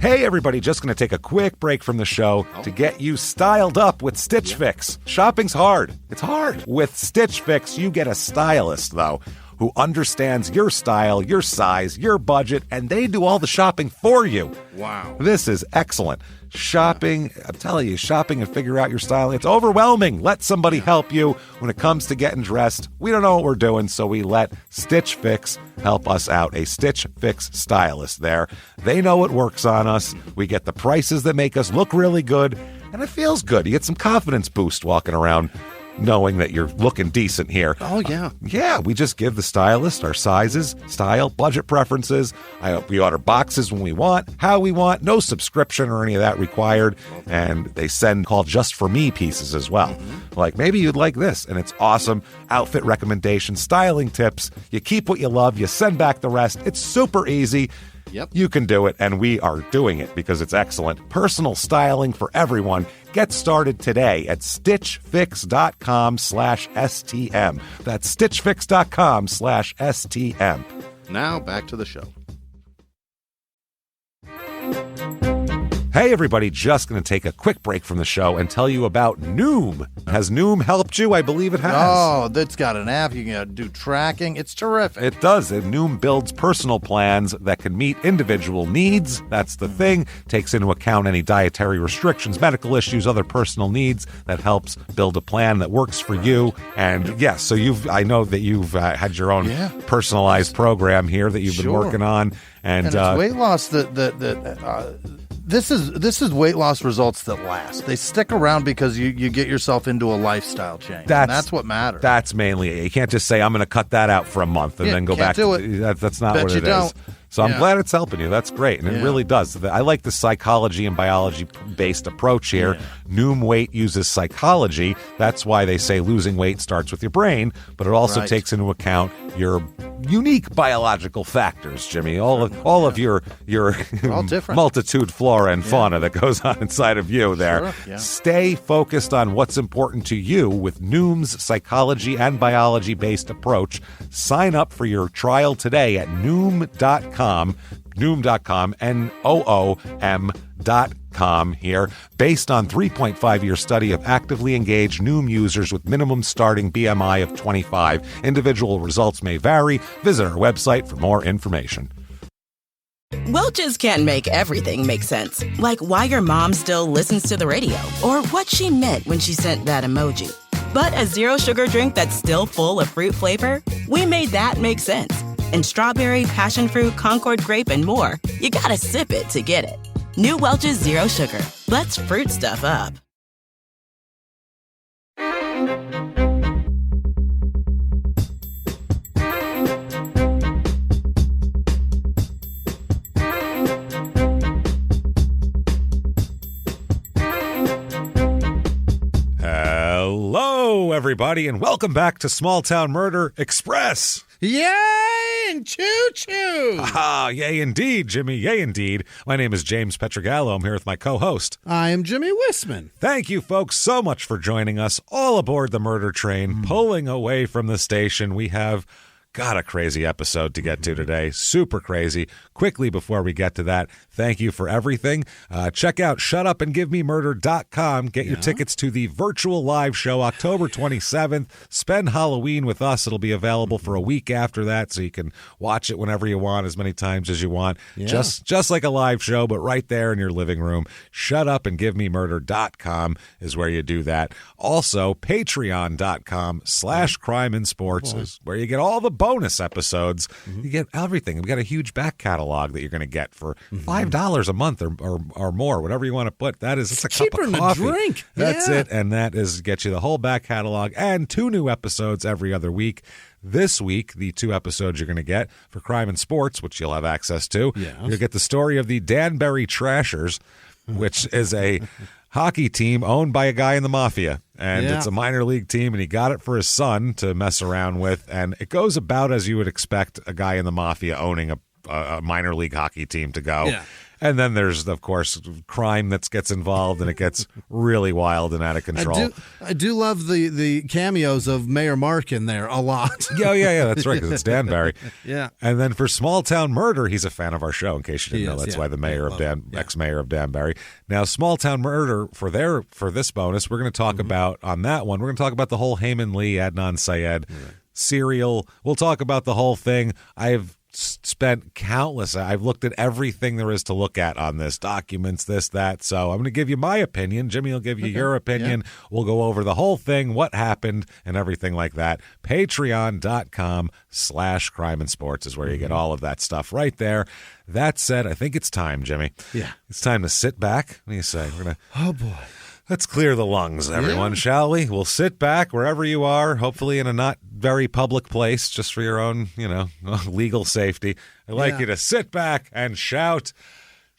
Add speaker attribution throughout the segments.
Speaker 1: Hey everybody, just going to take a quick break from the show to get you styled up with Stitch Fix. Shopping's hard. It's hard. With Stitch Fix, you get a stylist, though, who understands your style, your size, your budget, and they do all the shopping for you.
Speaker 2: Wow.
Speaker 1: This is excellent. Shopping, I'm telling you, shopping and figure out your style, it's overwhelming. Let somebody help you when it comes to getting dressed. We don't know what we're doing, so we let Stitch Fix help us out. A Stitch Fix stylist there. They know what works on us. We get the prices that make us look really good, and it feels good. You get some confidence boost walking around knowing that you're looking decent here.
Speaker 2: Oh, yeah.
Speaker 1: Yeah, we just give the stylist our sizes, style, budget preferences. We order boxes when we want, how we want, no subscription or any of that required. And they send called Just For Me pieces as well. Like, maybe you'd like this, and it's awesome. Outfit recommendations, styling tips. You keep what you love, you send back the rest. It's super easy.
Speaker 2: Yep.
Speaker 1: You can do it, and we are doing it because it's excellent. Personal styling for everyone. Get started today at stitchfix.com/STM. That's stitchfix.com/STM.
Speaker 2: Now back to the show.
Speaker 1: Hey everybody, just going to take a quick break from the show and tell you about Noom. Has Noom helped you? I believe it has.
Speaker 2: Oh, that's got an app. You can do tracking. It's terrific.
Speaker 1: It does. Noom builds personal plans that can meet individual needs. That's the thing. Takes into account any dietary restrictions, medical issues, other personal needs. That helps build a plan that works for you. And yes, so I know that you've had your own personalized program here that you've been working on. And
Speaker 2: it's weight loss This is weight loss results that last. They stick around because you get yourself into a lifestyle change. That's what matters.
Speaker 1: That's mainly it. You can't just say, I'm going to cut that out for a month and then go back to it. That's not what it is. So I'm glad it's helping you. That's great. And it really does. I like the psychology and biology-based approach here. Yeah. Noom Weight uses psychology. That's why they say losing weight starts with your brain, but it also takes into account your unique biological factors, Jimmy. All of your multitude flora and fauna that goes on inside of you there.
Speaker 2: Sure. Yeah.
Speaker 1: Stay focused on what's important to you with Noom's psychology and biology-based approach. Sign up for your trial today at Noom.com, Noom.com here. Based on 3.5-year study of actively engaged Noom users with minimum starting BMI of 25. Individual results may vary. Visit our website for more information.
Speaker 3: Welch's can't make everything make sense. Like why your mom still listens to the radio or what she meant when she sent that emoji. But a zero sugar drink that's still full of fruit flavor, we made that make sense. And strawberry, passion fruit, Concord grape, and more. You gotta sip it to get it. New Welch's Zero Sugar. Let's fruit stuff up.
Speaker 1: Hello, everybody, and welcome back to Small Town Murder Express.
Speaker 2: Yay and choo-choo!
Speaker 1: Ah, yay indeed, Jimmy, yay indeed. My name is James Pietragallo. I'm here with my co-host.
Speaker 4: I am Jimmie Whisman.
Speaker 1: Thank you, folks, so much for joining us all aboard the murder train, pulling away from the station. We have got a crazy episode to get to today. Super crazy. Quickly, before we get to that, thank you for everything. Check out shutupandgivememurder.com. Get your tickets to the virtual live show October 27th. Spend Halloween with us. It'll be available for a week after that, so you can watch it whenever you want, as many times as you want.
Speaker 4: Yeah.
Speaker 1: Just like a live show, but right there in your living room. Shutupandgivememurder.com is where you do that. Also, patreon.com/crime and sports is where you get all the bonus episodes. You get everything. We've got a huge back catalog that you're going to get for $5 a month or more, whatever you want to put. It's a cup of coffee.
Speaker 4: Than a drink.
Speaker 1: That's it, and that is get you the whole back catalog and 2 new episodes every other week. This week, the 2 episodes you're going to get for Crime and Sports, which you'll have access to.
Speaker 4: Yes.
Speaker 1: You'll get the story of the Danbury Trashers, which is a hockey team owned by a guy in the mafia. And it's a minor league team, and he got it for his son to mess around with. And it goes about as you would expect a guy in the mafia owning a a minor league hockey team to go.
Speaker 4: Yeah.
Speaker 1: And then there's, of course, crime that gets involved, and it gets really wild and out of control.
Speaker 4: I do love the cameos of Mayor Mark in there a lot.
Speaker 1: Yeah, that's right, because it's Danbury.
Speaker 4: Yeah.
Speaker 1: And then for Small Town Murder, he's a fan of our show, in case you didn't know. That's why the mayor of ex-mayor of Danbury. Now, Small Town Murder, for this bonus, we're going to talk about, on that one, we're going to talk about the whole Heyman Lee, Adnan Syed serial. We'll talk about the whole thing. I've looked at everything there is to look at on this, documents, this, that. So I'm going to give you my opinion. Jimmy will give you your opinion. Yeah. We'll go over the whole thing, what happened, and everything like that. Patreon.com/crime and sports is where you get all of that stuff right there. That said, I think it's time, Jimmy.
Speaker 4: Yeah.
Speaker 1: It's time to sit back. What do you say?
Speaker 4: Oh, boy.
Speaker 1: Let's clear the lungs, everyone, shall we? We'll sit back wherever you are, hopefully in a not very public place, just for your own, legal safety. I'd like you to sit back and shout,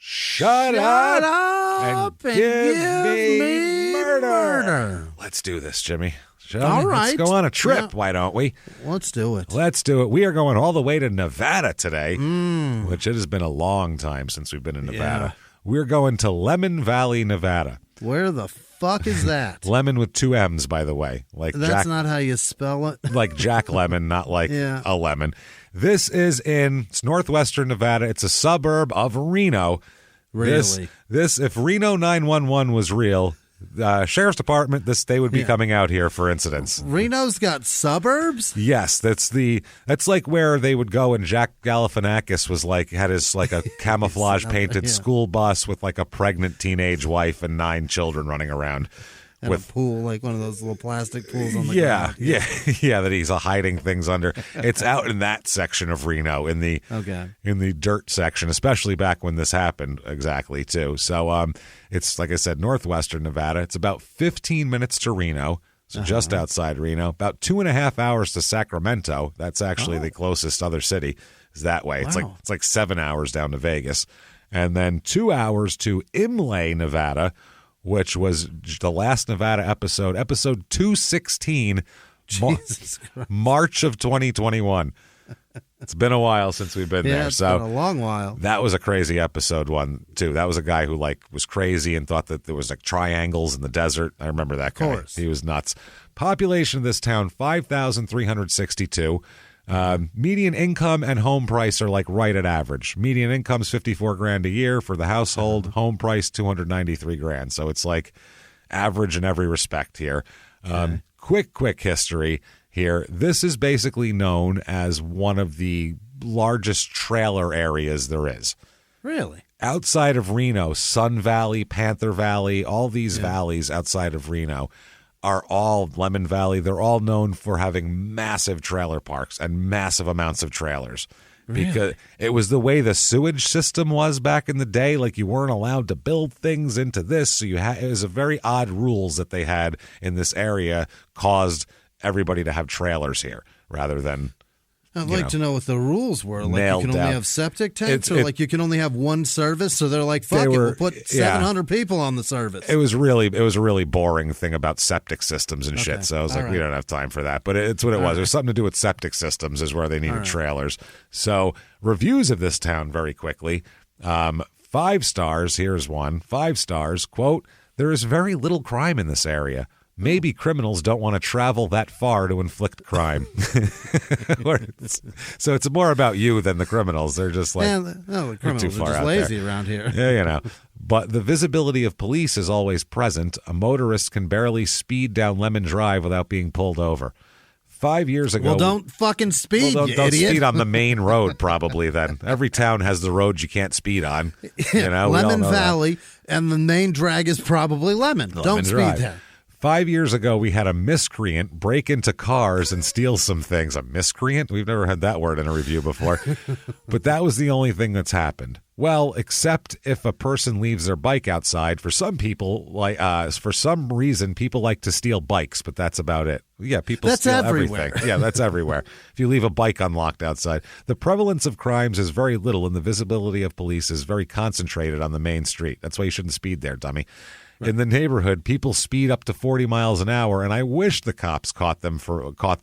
Speaker 1: Shut up and give me murder. Let's do this, Jimmy.
Speaker 4: All right.
Speaker 1: Let's go on a trip, why don't we?
Speaker 4: Let's do it.
Speaker 1: Let's do it. We are going all the way to Nevada today, which it has been a long time since we've been in Nevada. Yeah. We're going to Lemmon Valley, Nevada.
Speaker 4: Where the fuck is that?
Speaker 1: Lemon with 2 M's, by the way.
Speaker 4: That's not how you spell it.
Speaker 1: Like Jack Lemmon, not like a lemon. This is it's northwestern Nevada. It's a suburb of Reno.
Speaker 4: Really?
Speaker 1: This if Reno 911 was real, Sheriff's Department, they would be coming out here for incidents.
Speaker 4: Reno's got suburbs?
Speaker 1: Yes, that's like where they would go, and Jack Galifianakis had his a camouflage painted school bus with a pregnant teenage wife and 9 children running around.
Speaker 4: And with a pool, like one of those little plastic pools on the
Speaker 1: ground. Yeah, that he's hiding things under. It's out in that section of Reno, in the dirt section, especially back when this happened, exactly, too. So it's, like I said, northwestern Nevada. It's about 15 minutes to Reno, so just outside Reno. About 2.5 hours to Sacramento. That's actually the closest other city is that way.
Speaker 4: Wow.
Speaker 1: It's like 7 hours down to Vegas. And then 2 hours to Imlay, Nevada, which was the last Nevada episode 216, March of 2021. It's been a while since we've been there.
Speaker 4: It's been a long while.
Speaker 1: That was a crazy episode one, too. That was a guy who was crazy and thought that there was triangles in the desert. I remember that guy.
Speaker 4: Of course.
Speaker 1: He was nuts. Population of this town, 5,362. Median income and home price are right at average. Median income's $54,000 a year for the household. Home price $293,000. So it's average in every respect here. Quick history here. This is basically known as one of the largest trailer areas there is.
Speaker 4: Really?
Speaker 1: Outside of Reno, Sun Valley, Panther Valley, all these valleys outside of Reno are all Lemmon Valley. They're all known for having massive trailer parks and massive amounts of trailers.
Speaker 4: Really?
Speaker 1: Because it was the way the sewage system was back in the day. You weren't allowed to build things into this. So it was a very odd rules that they had in this area caused everybody to have trailers here rather than...
Speaker 4: I'd like to know what the rules were. You can only have septic tanks, or you can only have one service. So they're fuck it, we'll put 700 people on the service.
Speaker 1: It was a really boring thing about septic systems and shit. So I was we don't have time for that. But it's what it was. It was something to do with septic systems is where they needed trailers. So reviews of this town very quickly. 5 stars. Here's one. 5 stars. Quote, there is very little crime in this area. Maybe criminals don't want to travel that far to inflict crime. So it's more about you than the criminals. They're just
Speaker 4: the criminals
Speaker 1: too far
Speaker 4: are just
Speaker 1: out
Speaker 4: lazy
Speaker 1: there.
Speaker 4: Around here.
Speaker 1: Yeah, But the visibility of police is always present. A motorist can barely speed down Lemon Drive without being pulled over. 5 years ago...
Speaker 4: Well, don't fucking speed,
Speaker 1: don't
Speaker 4: idiot.
Speaker 1: speed on the main road, probably, then. Every town has the roads you can't speed on.
Speaker 4: Lemmon Valley, and the main drag is probably Lemon. Don't speed there.
Speaker 1: 5 years ago, we had a miscreant break into cars and steal some things. A miscreant? We've never had that word in a review before. But that was the only thing that's happened. Well, except if a person leaves their bike outside. For some people, for some reason, people like to steal bikes, but that's about it. Yeah, people steal everything. Yeah, that's everywhere. If you leave a bike unlocked outside. The prevalence of crimes is very little, and the visibility of police is very concentrated on the main street. That's why you shouldn't speed there, dummy. In the neighborhood, people speed up to 40 miles an hour, and I wish the cops caught them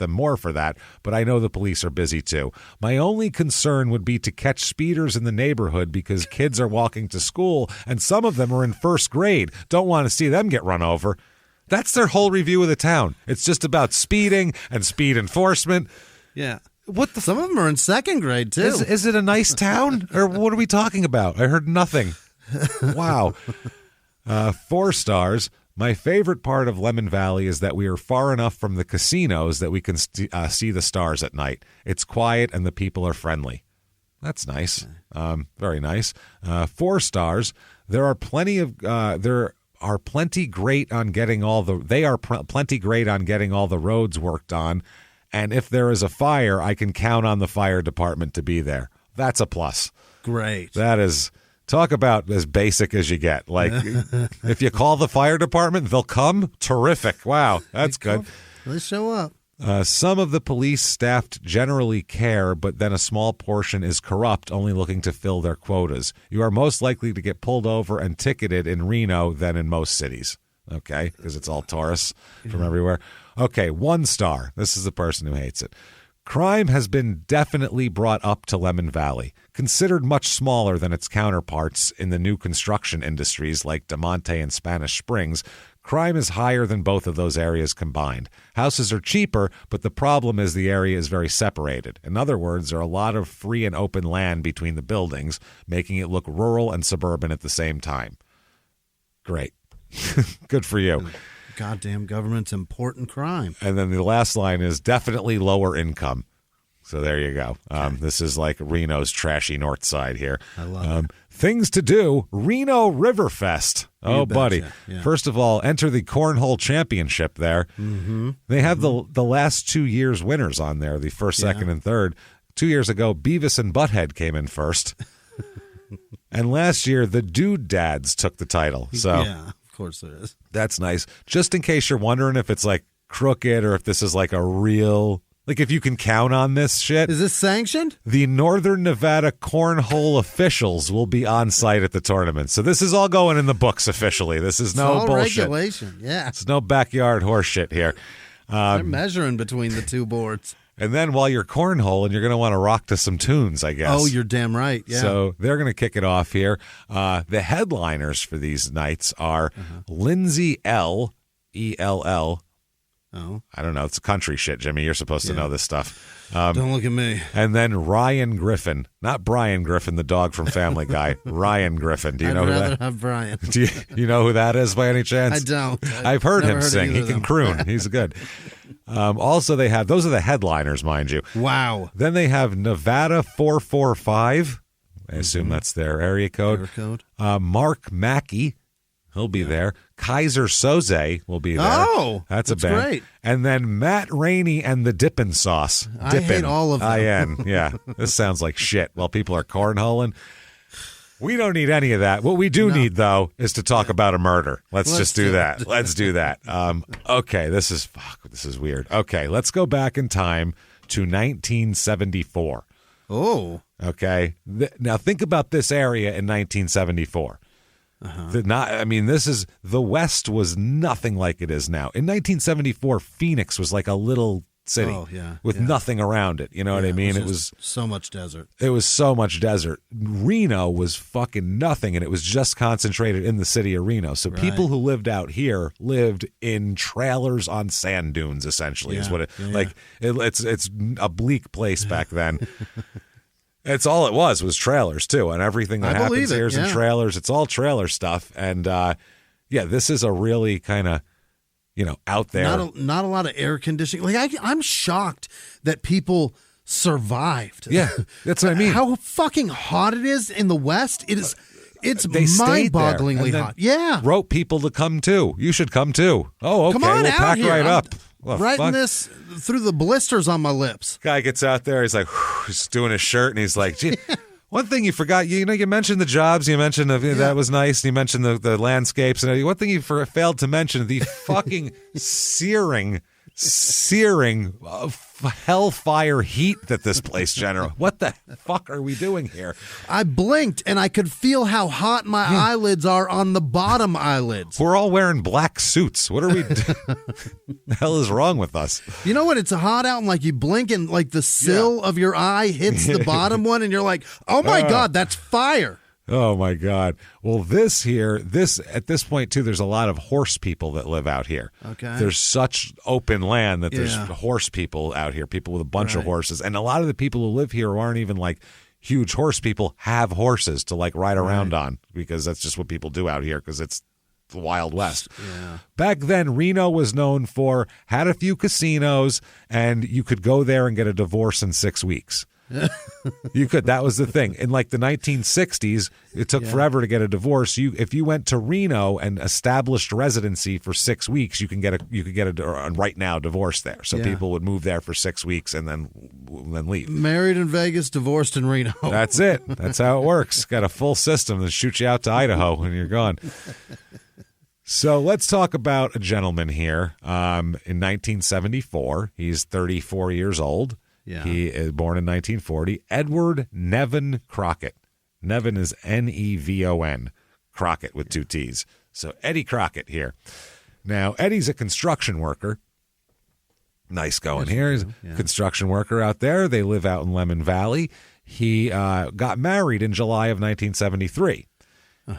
Speaker 1: more for that, but I know the police are busy too. My only concern would be to catch speeders in the neighborhood because kids are walking to school, and some of them are in first grade. Don't want to see them get run over. That's their whole review of the town. It's just about speeding and speed enforcement.
Speaker 4: Yeah.
Speaker 2: Some of them are in second grade, too.
Speaker 1: Is it a nice town, or what are we talking about? I heard nothing. Wow. 4 stars. My favorite part of Lemmon Valley is that we are far enough from the casinos that we can see the stars at night. It's quiet and the people are friendly. That's nice. Very nice. 4 stars. They are plenty great on getting all the roads worked on. And if there is a fire, I can count on the fire department to be there. That's a plus.
Speaker 2: Great.
Speaker 1: That is. Talk about as basic as you get. Like, if you call the fire department, they'll come. Terrific. Wow, that's good.
Speaker 2: They show up.
Speaker 1: Some of the police staff generally care, but then a small portion is corrupt, only looking to fill their quotas. You are most likely to get pulled over and ticketed in Reno than in most cities. Okay, because it's all tourists from everywhere. Okay, 1 star. This is the person who hates it. Crime has been definitely brought up to Lemmon Valley. Considered much smaller than its counterparts in the new construction industries like DeMonte and Spanish Springs, crime is higher than both of those areas combined. Houses are cheaper, but the problem is the area is very separated. In other words, there are a lot of free and open land between the buildings, making it look rural and suburban at the same time. Great. Good for you.
Speaker 4: Goddamn government's important crime.
Speaker 1: And then the last line is definitely lower income. So there you go. This is like Reno's trashy north side here.
Speaker 4: I love it.
Speaker 1: Things to do, Reno Riverfest. Oh, buddy. Yeah. First of all, enter the Cornhole Championship there. Mm-hmm. They have the last 2 years winners on there, the first, second, and third. 2 years ago, Beavis and Butthead came in first. And last year, the Dude Dads took the title. So
Speaker 4: yeah. Of course it is.
Speaker 1: That's nice. Just in case you're wondering if it's like crooked or if this is like a real, like if you can count on this shit.
Speaker 2: Is this sanctioned?
Speaker 1: The Northern Nevada Cornhole officials will be on site at the tournament. So this is all going in the books officially. This is no bullshit.
Speaker 2: Regulation, yeah.
Speaker 1: It's no backyard horse shit here.
Speaker 2: They're measuring between the two boards.
Speaker 1: And then while you're cornholing, you're going to want to rock to some tunes, I guess.
Speaker 2: Oh, you're damn right. Yeah.
Speaker 1: So they're going to kick it off here. The headliners for these nights are Lindsay L. E-L-L.
Speaker 2: Oh.
Speaker 1: I don't know. It's country shit, Jimmy. You're supposed to know this stuff.
Speaker 2: Don't look at me.
Speaker 1: And then Ryan Griffin. Not Brian Griffin, the dog from Family Guy. Ryan Griffin. Do you know who that is?
Speaker 2: I'd rather have Brian.
Speaker 1: Do you know who that is by any chance?
Speaker 2: I don't.
Speaker 1: I've heard him sing. He can croon. He's good. Also, they have, those are the headliners, mind you.
Speaker 2: Wow.
Speaker 1: Then they have Nevada 445. I assume that's their area code. Mark Mackey. He'll be there. Kaiser Soze will be there.
Speaker 2: Oh,
Speaker 1: that's a band.
Speaker 2: Great.
Speaker 1: And then Matt Rainey and the Dippin' Sauce.
Speaker 2: I hate all of them.
Speaker 1: I-N. Yeah. This sounds like shit while people are cornholing. We don't need any of that. What we do need, though, is to talk about a murder. Let's just do that. Let's do that. Okay, this is weird. Okay, let's go back in time to 1974.
Speaker 2: Oh.
Speaker 1: Okay. Now think about this area in 1974. The West was nothing like it is now. In 1974, Phoenix was like a little city with nothing around it. You know what I mean?
Speaker 2: It was so much desert.
Speaker 1: It was so much desert. Reno was fucking nothing, and it was just concentrated in the city of Reno. So people who lived out here lived in trailers on sand dunes, essentially, is what it like. It's a bleak place back then. It's all it was trailers, too. And everything that happens here is in trailers. It's all trailer stuff. And, this is a really kind of, out there.
Speaker 2: Not a lot of air conditioning. Like, I'm shocked that people survived.
Speaker 1: Yeah, that's what I mean.
Speaker 2: How fucking hot it is in the West. It's mind-bogglingly hot. Yeah.
Speaker 1: Wrote people to come, too. You should come, too. Oh, okay.
Speaker 2: Come on
Speaker 1: we'll
Speaker 2: out
Speaker 1: pack
Speaker 2: here.
Speaker 1: right up.
Speaker 2: Writing this through the blisters on my lips.
Speaker 1: Guy gets out there. He's like, he's doing his shirt, and he's like, gee, One thing you forgot, you mentioned the jobs. You mentioned that was nice. You mentioned the landscapes. And one thing you failed to mention, the fucking searing hellfire heat that this place generates. What the fuck are we doing here?
Speaker 4: I blinked and I could feel how hot my eyelids are on the bottom eyelids.
Speaker 1: We're all wearing black suits. What are we doing? The hell is wrong with us?
Speaker 4: You know what? It's hot out and like you blink and like the sill of your eye hits the bottom one and you're like, oh my God, that's fire.
Speaker 1: Oh, my God. Well, at this point, too, there's a lot of horse people that live out here.
Speaker 4: Okay.
Speaker 1: There's such open land that there's horse people out here, people with a bunch of horses. And a lot of the people who live here aren't even like huge horse people, have horses to like ride around on, because that's just what people do out here, because it's the Wild West.
Speaker 4: Yeah.
Speaker 1: Back then, Reno was known for, had a few casinos, and you could go there and get a divorce in 6 weeks. You could. That was the thing. In like the 1960s, it took forever to get a divorce. If you went to Reno and established residency for 6 weeks, you could get a right now divorce there. So people would move there for 6 weeks and then leave.
Speaker 4: Married in Vegas, divorced in Reno.
Speaker 1: That's it. That's how it works. Got a full system that shoots you out to Idaho and you're gone. So let's talk about a gentleman here. In 1974, he's 34 years old.
Speaker 4: Yeah.
Speaker 1: He is born in 1940. Edward Nevin Crockett. Nevin is Nevon. Crockett with 2 T's. So Eddie Crockett here. Now, Eddie's a construction worker. Nice going here. He's a construction worker out there. They live out in Lemmon Valley. He got married in July of 1973.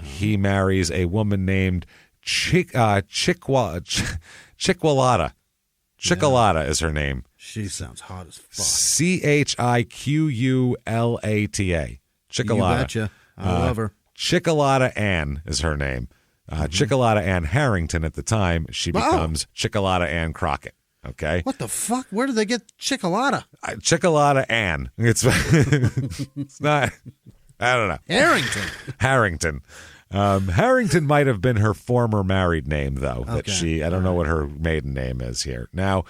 Speaker 1: He marries a woman named Chiqualata. Chiqualata is her name.
Speaker 4: She sounds hot as fuck.
Speaker 1: Chiquulata. Chiqualata.
Speaker 4: You betcha. I love her.
Speaker 1: Chiqualata Ann is her name. Chiqualata Ann Harrington at the time. She becomes Chiqualata Ann Crockett. Okay.
Speaker 4: What the fuck? Where did they get Chiqualata?
Speaker 1: Chiqualata Ann. It's not. I don't know. Harrington. Harrington might have been her former married name, though.
Speaker 4: Okay.
Speaker 1: I don't know what her maiden name is here. Now,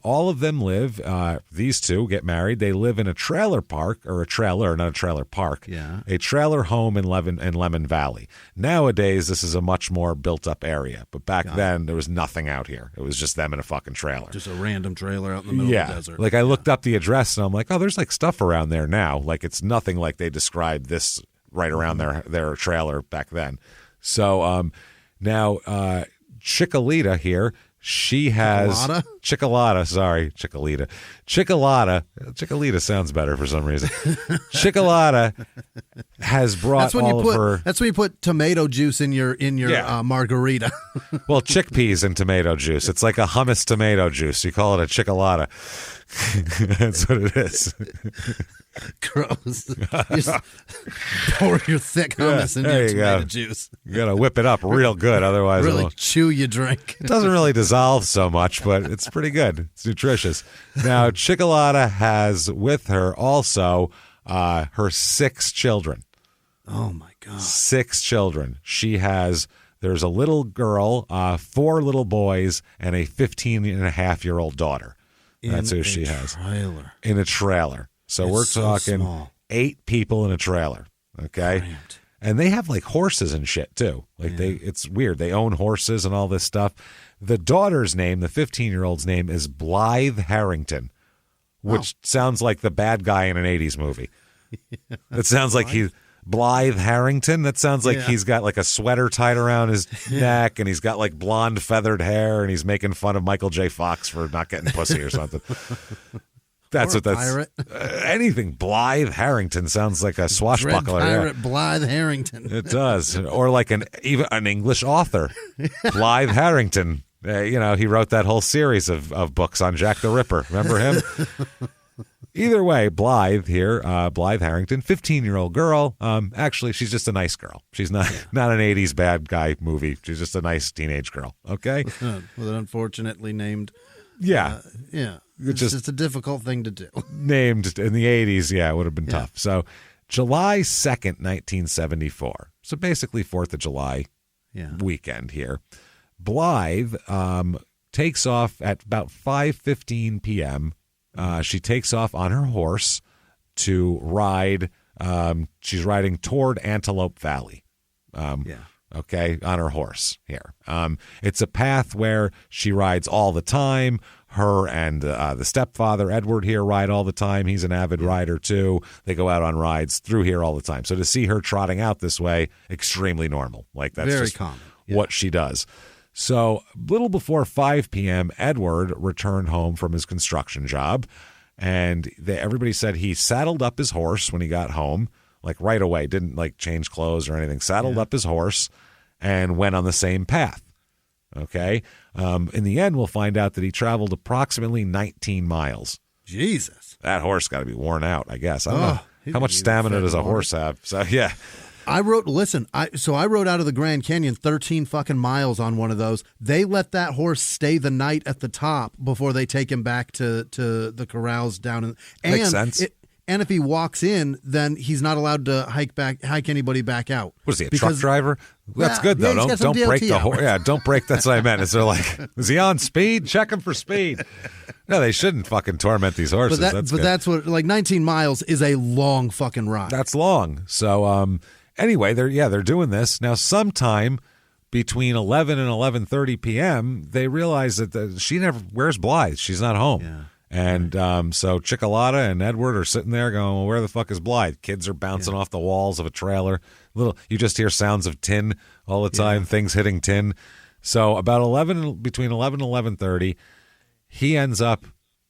Speaker 1: all of them live, these two get married. They live in a trailer park, or a trailer park, a trailer home in Lemmon Valley. Nowadays, this is a much more built-up area. But back then, there was nothing out here. It was just them in a fucking trailer.
Speaker 4: Just a random trailer out in the middle of the desert.
Speaker 1: Like I looked up the address, and I'm like, oh, there's like stuff around there now. Like it's nothing like they described this right around their trailer back then. So now Chiqualita here, she has Chiqualata. Chiqualita sounds better for some reason. Chiqualata has brought her.
Speaker 4: That's when you put tomato juice in your margarita.
Speaker 1: Well, chickpeas and tomato juice. It's like a hummus tomato juice. You call it a Chiqualata. That's what it is.
Speaker 4: Gross. You just pour your thick hummus into your tomato juice.
Speaker 1: You got to whip it up real good, otherwise
Speaker 4: really chew your drink.
Speaker 1: It doesn't really dissolve so much, but it's pretty good. It's nutritious. Now, Chiqualata has with her also her 6 children.
Speaker 4: Oh, my God.
Speaker 1: 6 children. There's a little girl, 4 little boys, and a 15-and-a-half-year-old daughter. That's who she has. In a trailer. So we're talking 8 people in a trailer. Okay.
Speaker 4: Cramped.
Speaker 1: And they have like horses and shit too. Like it's weird. They own horses and all this stuff. The daughter's name, the 15-year-old's name, is Blythe Harrington, which sounds like the bad guy in an 80s movie. It sounds like he's Blythe Harrington. That sounds like he's got like a sweater tied around his neck, and he's got like blonde feathered hair, and he's making fun of Michael J. Fox for not getting pussy or something. That's what that's.
Speaker 4: Pirate.
Speaker 1: Anything Blythe Harrington sounds like a swashbuckler.
Speaker 4: Pirate Blythe Harrington.
Speaker 1: It does, or like even an English author, Blythe Harrington. He wrote that whole series of books on Jack the Ripper. Remember him? Either way, Blythe here, Blythe Harrington, 15-year-old girl. Actually, she's just a nice girl. She's not an 80s bad guy movie. She's just a nice teenage girl. Okay,
Speaker 4: with an unfortunately named.
Speaker 1: It's
Speaker 4: just a difficult thing to do.
Speaker 1: Named in the 80s, it would have been tough. So July 2nd, 1974. So basically 4th of July weekend here. Blythe takes off at about 5:15 p.m. She takes off on her horse to ride She's riding toward Antelope Valley. Okay, on her horse here. It's a path where she rides all the time. Her and the stepfather, Edward, here ride all the time. He's an avid rider, too. They go out on rides through here all the time. So to see her trotting out this way, extremely normal. Like, that's
Speaker 4: very
Speaker 1: just
Speaker 4: common.
Speaker 1: What she does. So a little before 5 p.m., Edward returned home from his construction job, and everybody said he saddled up his horse when he got home, like right away, didn't like change clothes or anything, saddled up his horse and went on the same path. Okay. In the end, we'll find out that he traveled approximately 19 miles.
Speaker 4: Jesus.
Speaker 1: That horse got to be worn out, I guess. I don't know. How much stamina does a horse have? So, yeah.
Speaker 4: I wrote out of the Grand Canyon 13 fucking miles on one of those. They let that horse stay the night at the top before they take him back to the corrals down.
Speaker 1: Makes sense.
Speaker 4: And if he walks in, then he's not allowed to hike anybody back out.
Speaker 1: Was he a truck driver? That's good though. Don't break the horse. Yeah, don't break. That's what I meant. Is they're like, is he on speed? Check him for speed. No, they shouldn't fucking torment these horses.
Speaker 4: That's what 19 miles is a long fucking ride.
Speaker 1: That's long. So anyway, they're doing this now. Sometime between 11 and 11:30 p.m., they realize that where's Blythe? She's not home.
Speaker 4: Yeah.
Speaker 1: And so Chickalata and Edward are sitting there going, well, where the fuck is Blythe? Kids are bouncing off the walls of a trailer. You just hear sounds of tin all the time, things hitting tin. So about between 11 and 11:30, he ends up,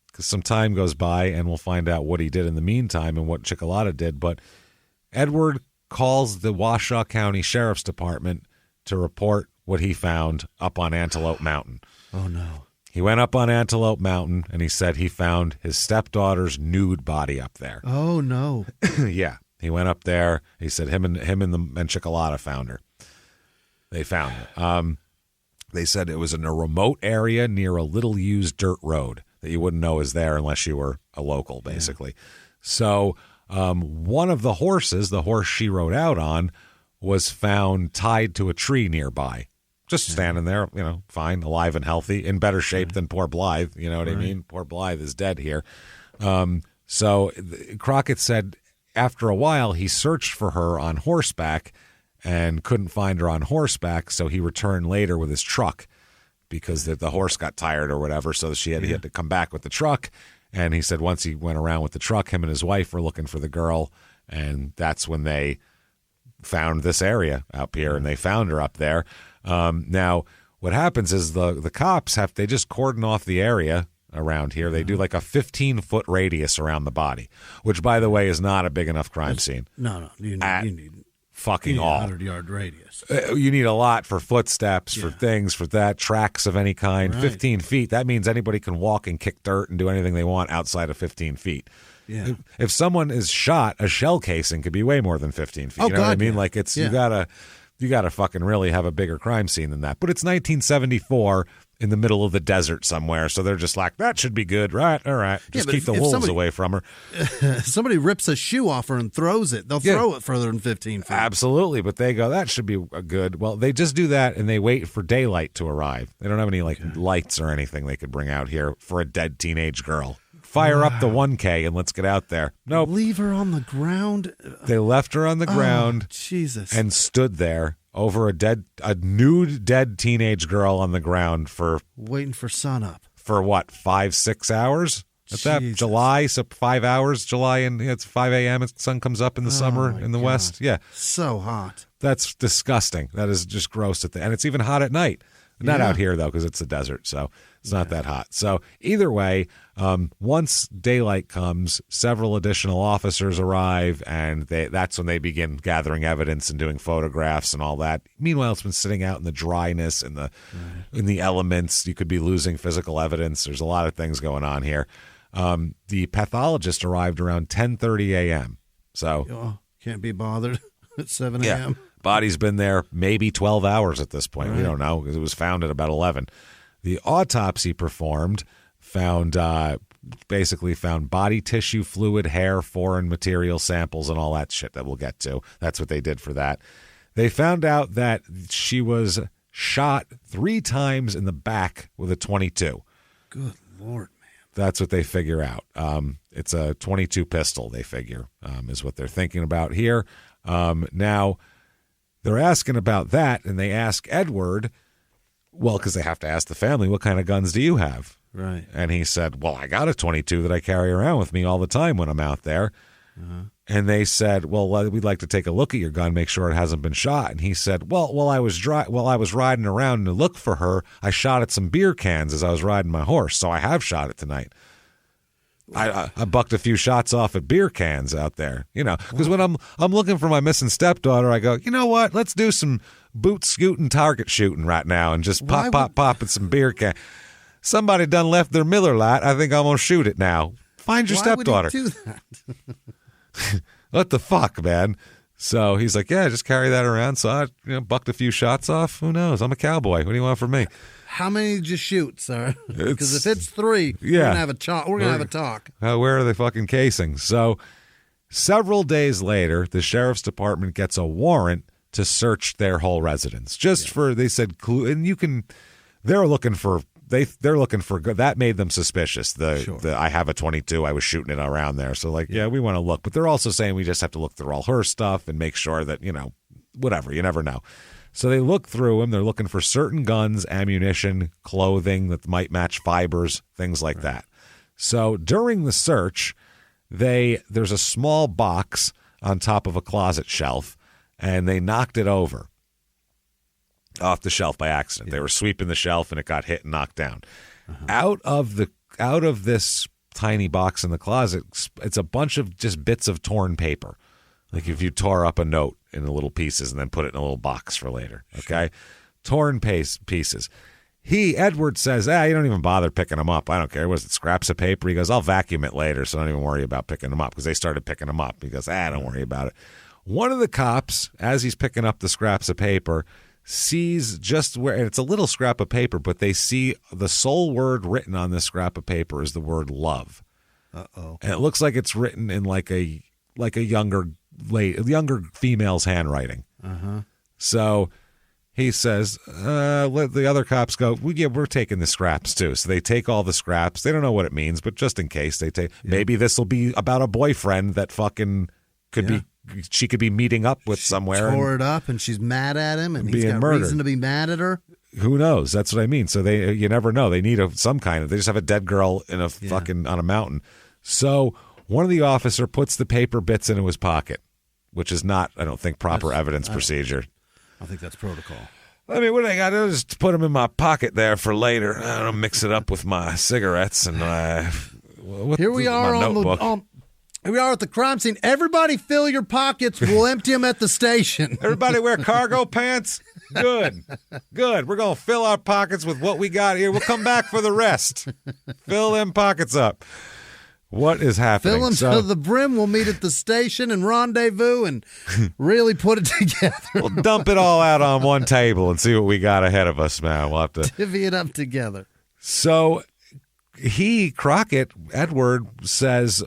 Speaker 1: because some time goes by, and we'll find out what he did in the meantime and what Chickalata did. But Edward calls the Washoe County Sheriff's Department to report what he found up on Antelope Mountain.
Speaker 4: Oh, no.
Speaker 1: He went up on Antelope Mountain, and he said he found his stepdaughter's nude body up there.
Speaker 4: Oh, no.
Speaker 1: Yeah. He went up there. He said him and Chickalata found her. They found her. They said it was in a remote area near a little-used dirt road that you wouldn't know is there unless you were a local, basically. Yeah. So one of the horses, the horse she rode out on, was found tied to a tree nearby. Just standing there, fine, alive and healthy, in better shape than poor Blythe. You know what I mean? Poor Blythe is dead here. So Crockett said after a while he searched for her on horseback and couldn't find her on horseback, so he returned later with his truck because the horse got tired or whatever, so he had to come back with the truck. And he said once he went around with the truck, him and his wife were looking for the girl, and that's when they found this area up here, and they found her up there. Now, what happens is the cops they just cordon off the area around here. They do like a 15-foot radius around the body, which, by the way, is not a big enough crime scene.
Speaker 4: No, you need
Speaker 1: fucking all
Speaker 4: 100-yard radius.
Speaker 1: You need a lot for footsteps, for things, for that, tracks of any kind. Right. 15 feet, that means anybody can walk and kick dirt and do anything they want outside of 15 feet.
Speaker 4: Yeah.
Speaker 1: If someone is shot, a shell casing could be way more than 15 feet.
Speaker 4: Oh,
Speaker 1: you know
Speaker 4: God,
Speaker 1: what I mean?
Speaker 4: yeah.
Speaker 1: Like you gotta fucking really have a bigger crime scene than that. But it's 1974 in the middle of the desert somewhere, so they're just like, that should be good, right? All right, just keep the wolves away from her.
Speaker 4: Somebody rips a shoe off her and throws it. They'll throw it further than 15 feet.
Speaker 1: Absolutely, but they go, that should be good. Well, they just do that, and they wait for daylight to arrive. They don't have any lights or anything they could bring out here for a dead teenage girl. Fire up the 1K and let's get out there. Nope.
Speaker 4: Leave her on the ground?
Speaker 1: They left her on the ground.
Speaker 4: Jesus.
Speaker 1: And stood there over a nude, dead teenage girl on the ground for...
Speaker 4: waiting for sunup.
Speaker 1: For what, 5-6 hours? At that July, so 5 hours, July, and it's 5 a.m. The sun comes up in the summer in the West. Yeah.
Speaker 4: So hot.
Speaker 1: That's disgusting. That is just gross. And it's even hot at night. Not out here, though, because it's a desert, so it's not that hot. So either way, once daylight comes, several additional officers arrive, and that's when they begin gathering evidence and doing photographs and all that. Meanwhile, it's been sitting out in the dryness and in the elements. You could be losing physical evidence. There's a lot of things going on here. The pathologist arrived around 10:30 a.m. So
Speaker 4: can't be bothered at 7 a.m.
Speaker 1: Body's been there maybe 12 hours at this point. Right. We don't know because it was found at about 11. The autopsy performed basically found body tissue, fluid, hair, foreign material samples, and all that shit that we'll get to. That's what they did for that. They found out that she was shot 3 times in the back with a .22.
Speaker 4: Good Lord, man.
Speaker 1: That's what they figure out. It's a .22 pistol, they figure, is what they're thinking about here. Now, they're asking about that, and they ask Edward, well, because they have to ask the family, what kind of guns do you have?
Speaker 4: Right.
Speaker 1: And he said, well, I got a .22 that I carry around with me all the time when I'm out there. Uh-huh. And they said, well, we'd like to take a look at your gun, make sure it hasn't been shot. And he said, well, while I was riding around to look for her, I shot at some beer cans as I was riding my horse, so I have shot it tonight. I bucked a few shots off at beer cans out there, because when I'm looking for my missing stepdaughter, I go, you know what? Let's do some boot scooting, target shooting right now, and just pop at some beer cans. Somebody done left their Miller Lite. I think I'm gonna shoot it now. Find your stepdaughter.
Speaker 4: Why would he do that?
Speaker 1: What the fuck, man? So he's like, yeah, just carry that around. So I bucked a few shots off. Who knows? I'm a cowboy. What do you want from me?
Speaker 4: How many did you shoot, sir? Because if it's 3, we're gonna have a talk.
Speaker 1: Where are the fucking casings? So several days later, the sheriff's department gets a warrant to search their whole residence. They said, and they're looking for that made them suspicious. I have a .22. I was shooting it around there. So we want to look, but they're also saying we just have to look through all her stuff and make sure that, whatever, you never know. So they look through them. They're looking for certain guns, ammunition, clothing that might match fibers, things like that. So during the search, there's a small box on top of a closet shelf, and they knocked it over off the shelf by accident. They were sweeping the shelf, and it got hit and knocked down. Uh-huh. Out of this tiny box in the closet, it's a bunch of just bits of torn paper. Like if you tore up a note in little pieces and then put it in a little box for later, okay? Torn pieces. Edward says, you don't even bother picking them up. I don't care. Was it scraps of paper? He goes, I'll vacuum it later, so don't even worry about picking them up, because they started picking them up. He goes, don't worry about it. One of the cops, as he's picking up the scraps of paper, sees just where, and it's a little scrap of paper, but they see the sole word written on this scrap of paper is the word love.
Speaker 4: Uh-oh.
Speaker 1: And it looks like it's written in like a younger female's handwriting.
Speaker 4: Uh-huh.
Speaker 1: So he says, let the other cops go, we're taking the scraps too. So they take all the scraps. They don't know what it means, but just in case they take, maybe this will be about a boyfriend that fucking she could be meeting up with somewhere.
Speaker 4: Tore it up and she's mad at him and he's got
Speaker 1: murdered.
Speaker 4: Reason to be mad at her.
Speaker 1: Who knows? That's what I mean. So you never know. They need some kind of, they just have a dead girl in fucking on a mountain. So one of the officer puts the paper bits into his pocket, which is not, I don't think, proper evidence procedure.
Speaker 4: I think that's protocol.
Speaker 1: I mean, what I got to do is put them in my pocket there for later. I don't know, mix it up with my cigarettes and
Speaker 4: here we are here we are at the crime scene. Everybody fill your pockets. We'll empty them at the station.
Speaker 1: Everybody wear cargo pants? Good. We're going to fill our pockets with what we got here. We'll come back for the rest. Fill them pockets up. What is happening?
Speaker 4: Fill them to the brim. We'll meet at the station and rendezvous and really put it together.
Speaker 1: We'll dump it all out on one table and see what we got ahead of us, man. We'll have to
Speaker 4: divvy it up together.
Speaker 1: So Edward says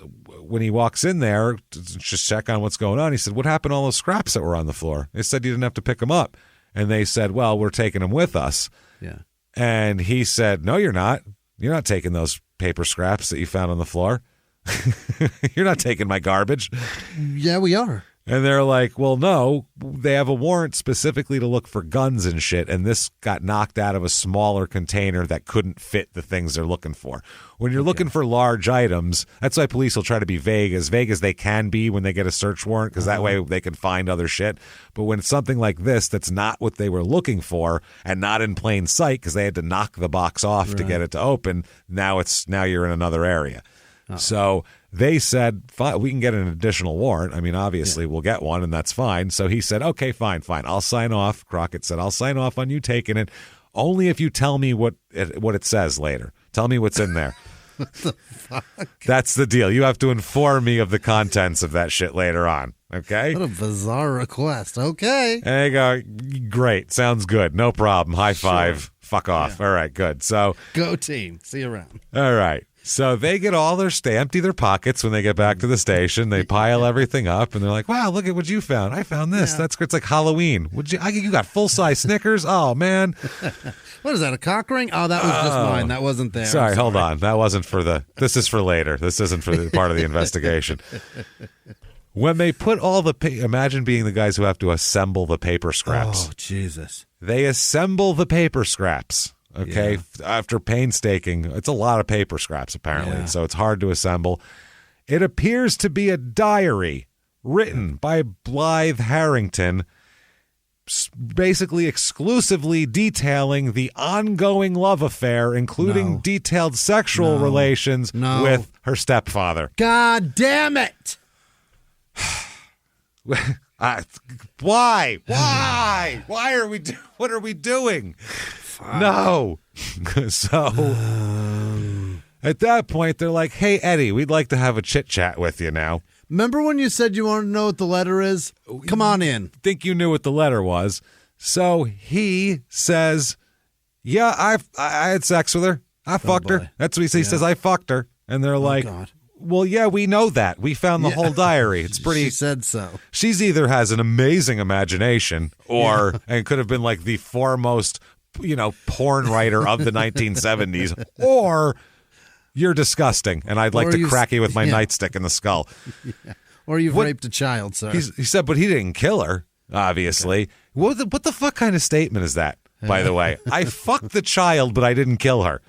Speaker 1: when he walks in there to just check on what's going on, he said, what happened to all those scraps that were on the floor? They said you didn't have to pick them up. And they said, well, we're taking them with us.
Speaker 4: Yeah.
Speaker 1: And he said, no, you're not. You're not taking those paper scraps that you found on the floor. You're not taking my garbage.
Speaker 4: Yeah, we are.
Speaker 1: And they're like, well, no, they have a warrant specifically to look for guns and shit, and this got knocked out of a smaller container that couldn't fit the things they're looking for. When you're looking for large items, that's why police will try to be vague as they can be when they get a search warrant, because that way they can find other shit. But when it's something like this that's not what they were looking for and not in plain sight because they had to knock the box off to get it to open, now you're in another area. So they said, fine, we can get an additional warrant. I mean, obviously, we'll get one, and that's fine. So he said, okay, fine. I'll sign off. Crockett said, I'll sign off on you taking it, only if you tell me what it says later. Tell me what's in there.
Speaker 4: What the fuck?
Speaker 1: That's the deal. You have to inform me of the contents of that shit later on, okay?
Speaker 4: What a bizarre request. Okay.
Speaker 1: And they go, great. Sounds good. No problem. High five. Fuck off. Yeah. All right, good. So
Speaker 4: go team. See you around.
Speaker 1: All right. So they get all they empty their pockets when they get back to the station. They pile everything up, and they're like, "Wow, look at what you found! I found this. Yeah. That's great. It's like Halloween. You got full-size Snickers? Oh man,
Speaker 4: what is that? A cock ring? Oh, that was just mine. That wasn't there.
Speaker 1: Sorry, hold on. That wasn't for the. This is for later. This isn't for the part of the investigation." When they put all the imagine being the guys who have to assemble the paper scraps.
Speaker 4: Oh Jesus!
Speaker 1: They assemble the paper scraps. Okay, after painstaking, it's a lot of paper scraps apparently, so it's hard to assemble. It appears to be a diary written by Blythe Harrington, basically exclusively detailing the ongoing love affair, including detailed sexual relations with her stepfather.
Speaker 4: God damn it!
Speaker 1: Why? Why are we? What are we doing? No. So at that point, they're like, "Hey, Eddie, we'd like to have a chit chat with you now."
Speaker 4: Remember when you said you wanted to know what the letter is? Come on in.
Speaker 1: Think you knew what the letter was? So he says, "Yeah, I had sex with her. I fucked her." That's what he says. He says, "I fucked her," and they're like,
Speaker 4: God.
Speaker 1: "Well, yeah, we know that. We found the whole diary. It's pretty."
Speaker 4: She said so.
Speaker 1: She's either has an amazing imagination, or and could have been like the foremost, porn writer of the 1970s, or you're disgusting, and I'd like to crack you with my nightstick in the skull.
Speaker 4: Yeah. Or you've raped a child, sir.
Speaker 1: He said, but he didn't kill her, obviously. Okay. What the fuck kind of statement is that, by the way? I fucked the child, but I didn't kill her.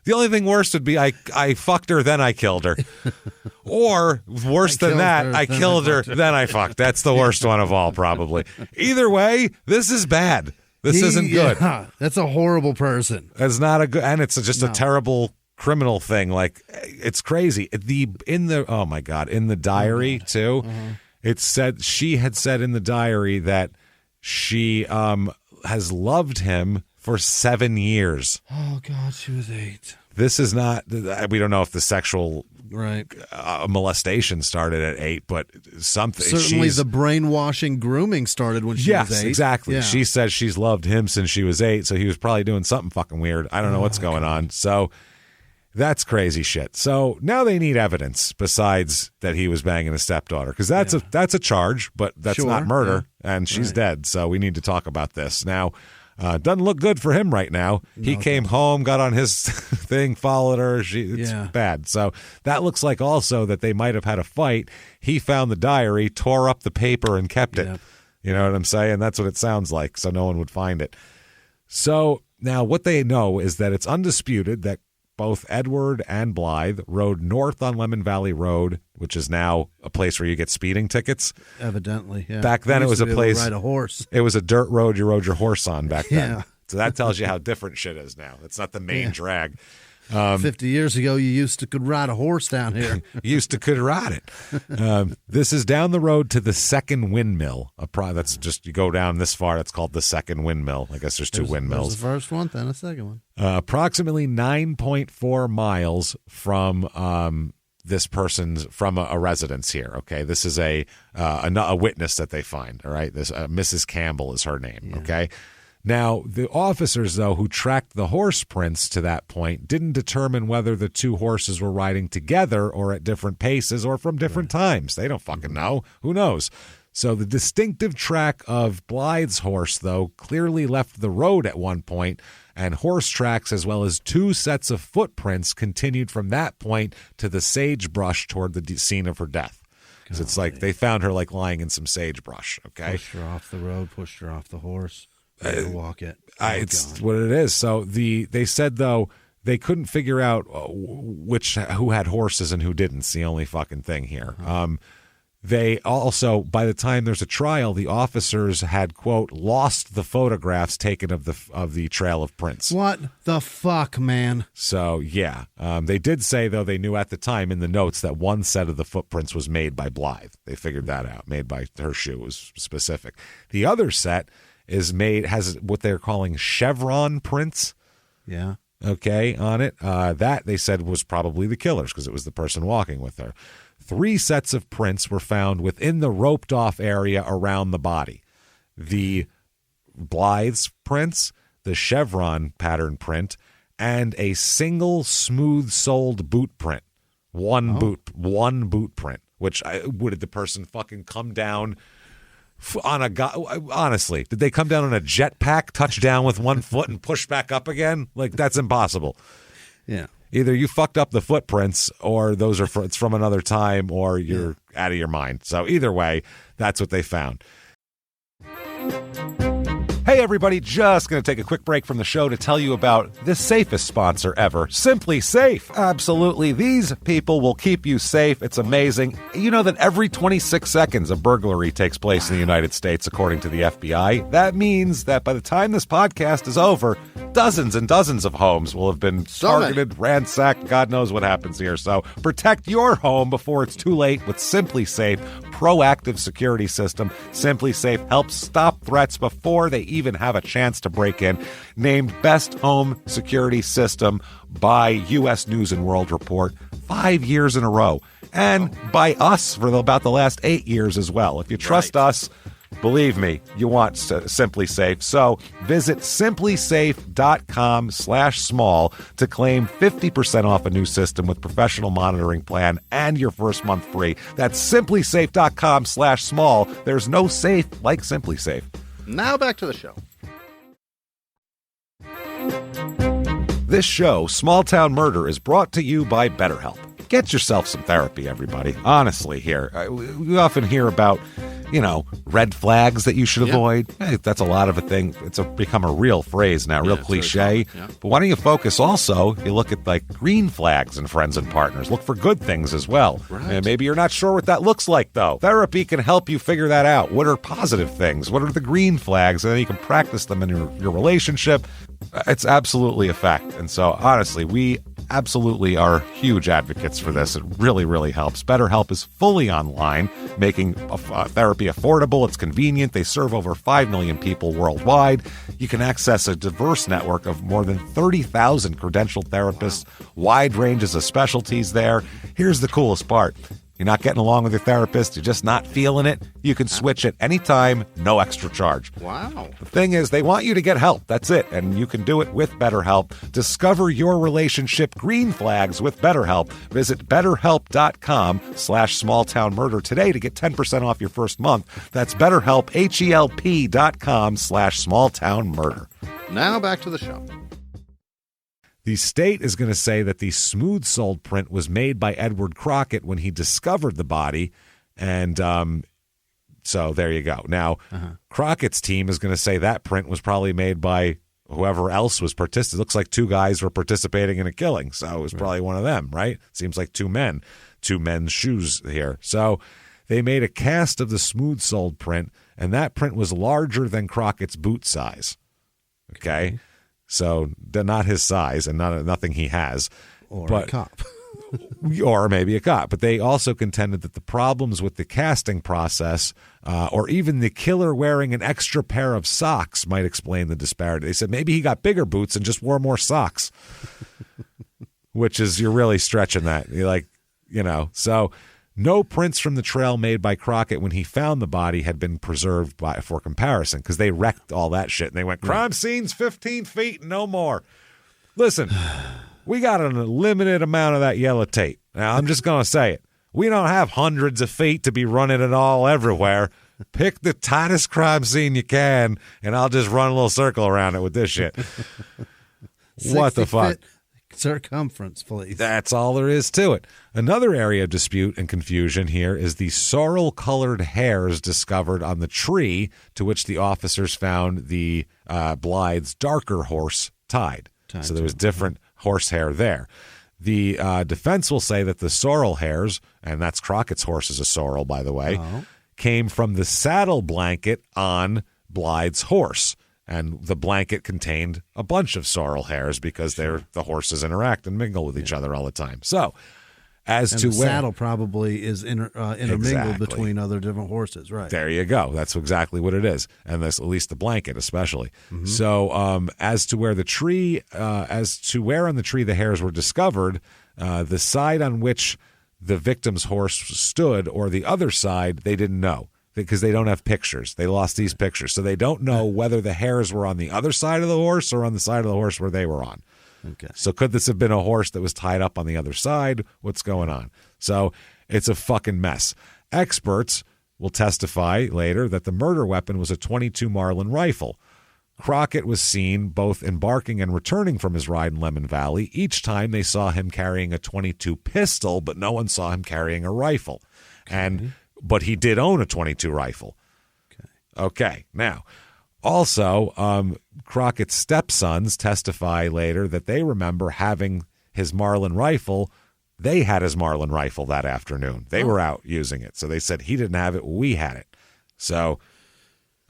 Speaker 1: The only thing worse would be I fucked her, then I killed her. Or, worse than that, I killed her, then I fucked. That's the worst one of all, probably. Either way, this is bad. This isn't good.
Speaker 4: Yeah, that's a horrible person.
Speaker 1: It's not a good, and it's just a terrible criminal thing. Like, it's crazy. In the diary too, it said she had said in the diary that she has loved him for 7 years.
Speaker 4: Oh God, she was 8.
Speaker 1: This is not. We don't know if the sexual molestation started at 8, but something.
Speaker 4: Certainly, the brainwashing, grooming started when she was 8.
Speaker 1: Exactly.
Speaker 4: Yeah.
Speaker 1: She says she's loved him since she was 8, so he was probably doing something fucking weird. I don't know what's going on. So that's crazy shit. So now they need evidence besides that he was banging his stepdaughter, because that's a charge, but that's not murder, and she's dead. So we need to talk about this now. Doesn't look good for him right now. He came home, got on his thing, followed her. It's bad. So that looks like also that they might have had a fight. He found the diary, tore up the paper, and kept it. You know what I'm saying? That's what it sounds like, so no one would find it. So now what they know is that it's undisputed that both Edward and Blythe rode north on Lemmon Valley Road, which is now a place where you get speeding tickets.
Speaker 4: Evidently, yeah.
Speaker 1: Back then, it was a place.
Speaker 4: Ride a horse.
Speaker 1: It was a dirt road you rode your horse on back then. Yeah. So that tells you how different shit is now. It's not the main drag.
Speaker 4: 50 years ago, you could ride a horse down here.
Speaker 1: could ride it. This is down the road to the second windmill. That's just, you go down this far, that's called the second windmill. I guess there's two windmills.
Speaker 4: There's the first one, then a second one.
Speaker 1: Approximately 9.4 miles from this person's, from a residence here. Okay, this is a witness that they find. All right, this Mrs. Campbell is her name. Okay. Now, the officers, though, who tracked the horse prints to that point didn't determine whether the two horses were riding together or at different paces or from different times. They don't fucking know. Who knows? So the distinctive track of Blythe's horse, though, clearly left the road at one point, and horse tracks as well as 2 sets of footprints continued from that point to the sagebrush toward the scene of her death. Because it's like they found her like lying in some sagebrush, okay?
Speaker 4: Pushed her off the road, pushed her off the horse. Walk it.
Speaker 1: It's what it is. So they said, though, they couldn't figure out who had horses and who didn't. It's the only fucking thing here. They also, by the time there's a trial, the officers had, quote, lost the photographs taken of the trail of prints.
Speaker 4: What the fuck, man?
Speaker 1: So, yeah. They did say, though, they knew at the time in the notes that one set of the footprints was made by Blythe. They figured that out. Made by her shoe was specific. The other set has what they're calling chevron prints.
Speaker 4: Yeah.
Speaker 1: Okay, on it. That, they said, was probably the killer's because it was the person walking with her. 3 sets of prints were found within the roped-off area around the body. The Blythe's prints, the chevron pattern print, and a single smooth-soled boot print. One boot print. Which would the person fucking come down on honestly, did they come down on a jetpack, touch down with one foot, and push back up again? Like, that's impossible.
Speaker 4: Yeah.
Speaker 1: Either you fucked up the footprints, or those are it's from another time, or you're out of your mind. So either way, that's what they found. Hey, everybody, just going to take a quick break from the show to tell you about the safest sponsor ever, Simply Safe. Absolutely. These people will keep you safe. It's amazing. You know that every 26 seconds a burglary takes place in the United States, according to the FBI. That means that by the time this podcast is over, dozens and dozens of homes will have been targeted, ransacked. God knows what happens here. So protect your home before it's too late with Simply Safe proactive security system. Simply Safe helps stop threats before they even have a chance to break in. Named Best Home Security System by U.S. News and World Report 5 years in a row. And by us for about the last 8 years as well. If you trust us, believe me, you want Simply Safe. So visit simplysafe.com/small to claim 50% off a new system with professional monitoring plan and your first month free. That's simplysafe.com/small. There's no safe like Simply Safe.
Speaker 2: Now back to the show.
Speaker 1: This show, Small Town Murder, is brought to you by BetterHelp. Get yourself some therapy, everybody. Honestly, here. We often hear about, red flags that you should avoid. Hey, that's a lot of a thing. It's become a real phrase now, real cliche. Yeah. But why don't you focus also, you look at like green flags in friends and partners. Look for good things as well. Right. And maybe you're not sure what that looks like, though. Therapy can help you figure that out. What are positive things? What are the green flags? And then you can practice them in your relationship. It's absolutely a fact. And so, honestly, we absolutely are huge advocates for this. It really, really helps. BetterHelp is fully online, making therapy affordable. It's convenient. They serve over 5 million people worldwide. You can access a diverse network of more than 30,000 credentialed therapists, wide ranges of specialties there. Here's the coolest part. You're not getting along with your therapist, you're just not feeling it, you can switch at any time, no extra charge.
Speaker 2: Wow.
Speaker 1: The thing is, they want you to get help. That's it. And you can do it with BetterHelp. Discover your relationship green flags with BetterHelp. Visit BetterHelp.com/smalltownmurder today to get 10% off your first month. That's BetterHelp, HELP.com/smalltownmurder.
Speaker 2: Now back to the show.
Speaker 1: The state is going to say that the smooth-soled print was made by Edward Crockett when he discovered the body, and so there you go. Now, Crockett's team is going to say that print was probably made by whoever else was participating. It looks like two guys were participating in a killing, so it was probably one of them, right? Seems like two men's shoes here. So they made a cast of the smooth-soled print, and that print was larger than Crockett's boot size. Okay. So not his size and nothing he has.
Speaker 4: Or a cop.
Speaker 1: Or maybe a cop. But they also contended that the problems with the casting process or even the killer wearing an extra pair of socks might explain the disparity. They said maybe he got bigger boots and just wore more socks, which is, you're really stretching that. You're like, so no prints from the trail made by Crockett when he found the body had been preserved for comparison, because they wrecked all that shit and they went, crime scenes 15 feet, no more. Listen, we got an limited amount of that yellow tape. Now, I'm just going to say it. We don't have hundreds of feet to be running it all everywhere. Pick the tightest crime scene you can, and I'll just run a little circle around it with this shit. What the fuck?
Speaker 4: Circumference, please.
Speaker 1: That's all there is to it. Another area of dispute and confusion here is the sorrel-colored hairs discovered on the tree to which the officers found the Blythe's darker horse tied. So there was different horsehair there. The defense will say that the sorrel hairs, and that's Crockett's horse is a sorrel, by the way, came from the saddle blanket on Blythe's horse. And the blanket contained a bunch of sorrel hairs because the horses interact and mingle with each other all the time. So, the
Speaker 4: saddle probably is intermingled between other different horses, right?
Speaker 1: There you go. That's exactly what it is, and that's at least the blanket, especially. Mm-hmm. So, as to where on the tree the hairs were discovered, the side on which the victim's horse stood or the other side, they didn't know, because they don't have pictures. They lost these pictures. So they don't know whether the hairs were on the other side of the horse or on the side of the horse where they were on.
Speaker 4: Okay.
Speaker 1: So could this have been a horse that was tied up on the other side? What's going on? So it's a fucking mess. Experts will testify later that the murder weapon was a .22 Marlin rifle. Crockett was seen both embarking and returning from his ride in Lemmon Valley. Each time they saw him carrying a .22 pistol, but no one saw him carrying a rifle. But he did own a .22 rifle. Okay. Now, also, Crockett's stepsons testify later that they remember having his Marlin rifle. They had his Marlin rifle that afternoon. They were out using it. So they said he didn't have it. We had it. So,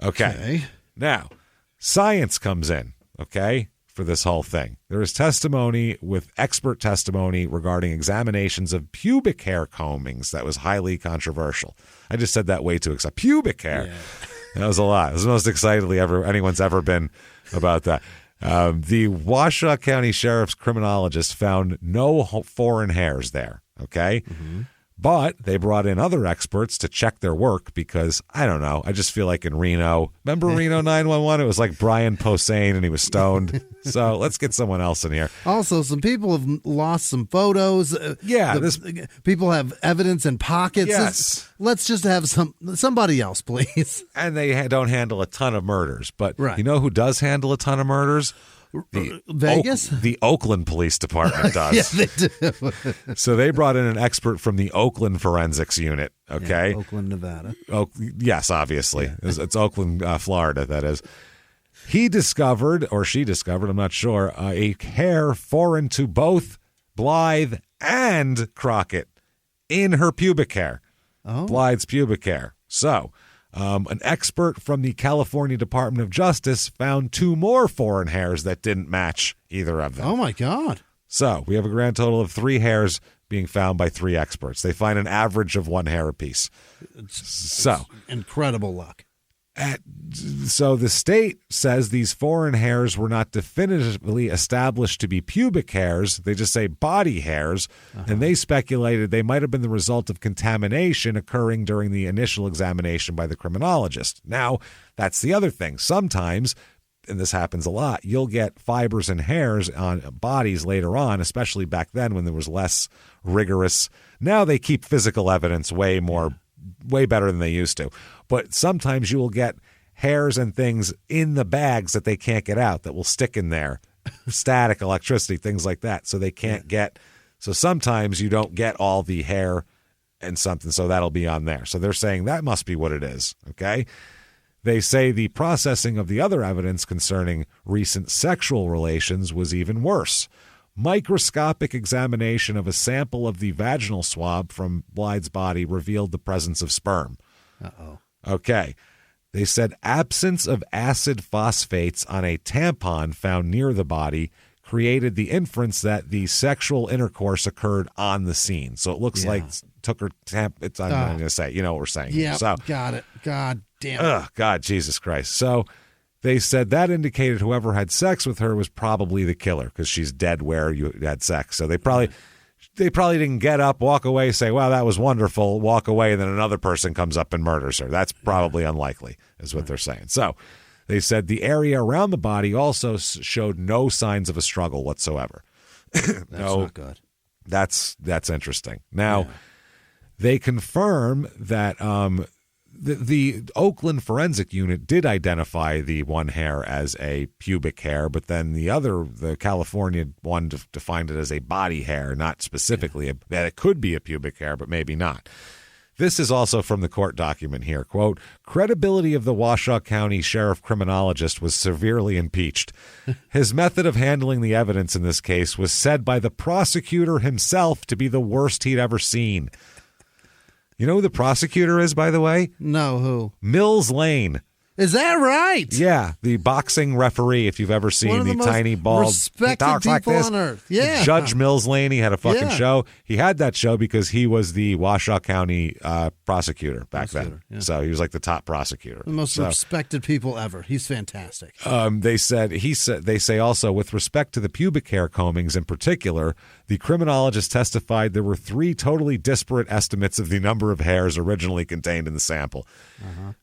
Speaker 1: okay. Now, science comes in, okay, for this whole thing. There is testimony with expert testimony regarding examinations of pubic hair combings that was highly controversial. I just said that way too excited. Pubic hair. Yeah. That was a lot. It was the most excitedly anyone's ever been about that. The Washoe County Sheriff's criminologist found no foreign hairs there, okay? Mm-hmm. But they brought in other experts to check their work because, I don't know, I just feel like in Reno, remember Reno 911? It was like Brian Posehn and he was stoned. So let's get someone else in here.
Speaker 4: Also, some people have lost some photos. People have evidence in pockets.
Speaker 1: Yes.
Speaker 4: Let's just have somebody else, please.
Speaker 1: And they don't handle a ton of murders. But
Speaker 4: you
Speaker 1: know who does handle a ton of murders?
Speaker 4: Vegas?
Speaker 1: The Oakland Police Department does.
Speaker 4: Yeah, they do.
Speaker 1: So they brought in an expert from the Oakland Forensics Unit, okay?
Speaker 4: Yeah, Oakland, Nevada.
Speaker 1: Yes, obviously. Yeah. It's Oakland, Florida, that is. He discovered, or she discovered, I'm not sure, a hair foreign to both Blythe and Crockett in her pubic hair.
Speaker 4: Oh.
Speaker 1: Blythe's pubic hair. So... an expert from the California Department of Justice found 2 more foreign hairs that didn't match either of them.
Speaker 4: Oh, my God.
Speaker 1: So we have a grand total of 3 hairs being found by 3 experts. They find an average of 1 hair apiece. It's
Speaker 4: incredible luck.
Speaker 1: So the state says these foreign hairs were not definitively established to be pubic hairs. They just say body hairs, and they speculated they might have been the result of contamination occurring during the initial examination by the criminologist. Now, that's the other thing. Sometimes, and this happens a lot, you'll get fibers and hairs on bodies later on, especially back then when there was less rigorous. Now they keep physical evidence way better than they used to. But sometimes you will get hairs and things in the bags that they can't get out that will stick in there. Static, electricity, things like that. So they can't get. So sometimes you don't get all the hair and something. So that'll be on there. So they're saying that must be what it is. Okay. They say the processing of the other evidence concerning recent sexual relations was even worse. Microscopic examination of a sample of the vaginal swab from Blythe's body revealed the presence of sperm.
Speaker 4: Uh-oh.
Speaker 1: Okay. They said absence of acid phosphates on a tampon found near the body created the inference that the sexual intercourse occurred on the scene. So it looks like took her I'm going to say, you know what we're saying.
Speaker 4: Yeah,
Speaker 1: so,
Speaker 4: got it. God damn it.
Speaker 1: Oh, God, Jesus Christ. So they said that indicated whoever had sex with her was probably the killer because she's dead where you had sex. So they probably didn't get up, walk away, say, wow, that was wonderful, walk away, and then another person comes up and murders her. That's probably unlikely, is what they're saying. So they said the area around the body also showed no signs of a struggle whatsoever.
Speaker 4: That's not good.
Speaker 1: That's interesting. Now, they confirm that the Oakland Forensic Unit did identify the one hair as a pubic hair, but then the California one defined it as a body hair, not specifically that it could be a pubic hair, but maybe not. This is also from the court document here. Quote, credibility of the Washoe County Sheriff criminologist was severely impeached. His method of handling the evidence in this case was said by the prosecutor himself to be the worst he'd ever seen. You know who the prosecutor is, by the way?
Speaker 4: No, who?
Speaker 1: Mills Lane.
Speaker 4: Is that right?
Speaker 1: Yeah, the boxing referee, if you've ever seen the tiny, bald,
Speaker 4: respected
Speaker 1: talks
Speaker 4: people
Speaker 1: like this.
Speaker 4: On earth. Yeah.
Speaker 1: Judge Mills Lane, he had a fucking show. He had that show because he was the Washoe County prosecutor back then. Yeah. So he was like the top prosecutor.
Speaker 4: The most respected people ever. He's fantastic.
Speaker 1: They say also, with respect to the pubic hair combings in particular, the criminologist testified there were 3 totally disparate estimates of the number of hairs originally contained in the sample.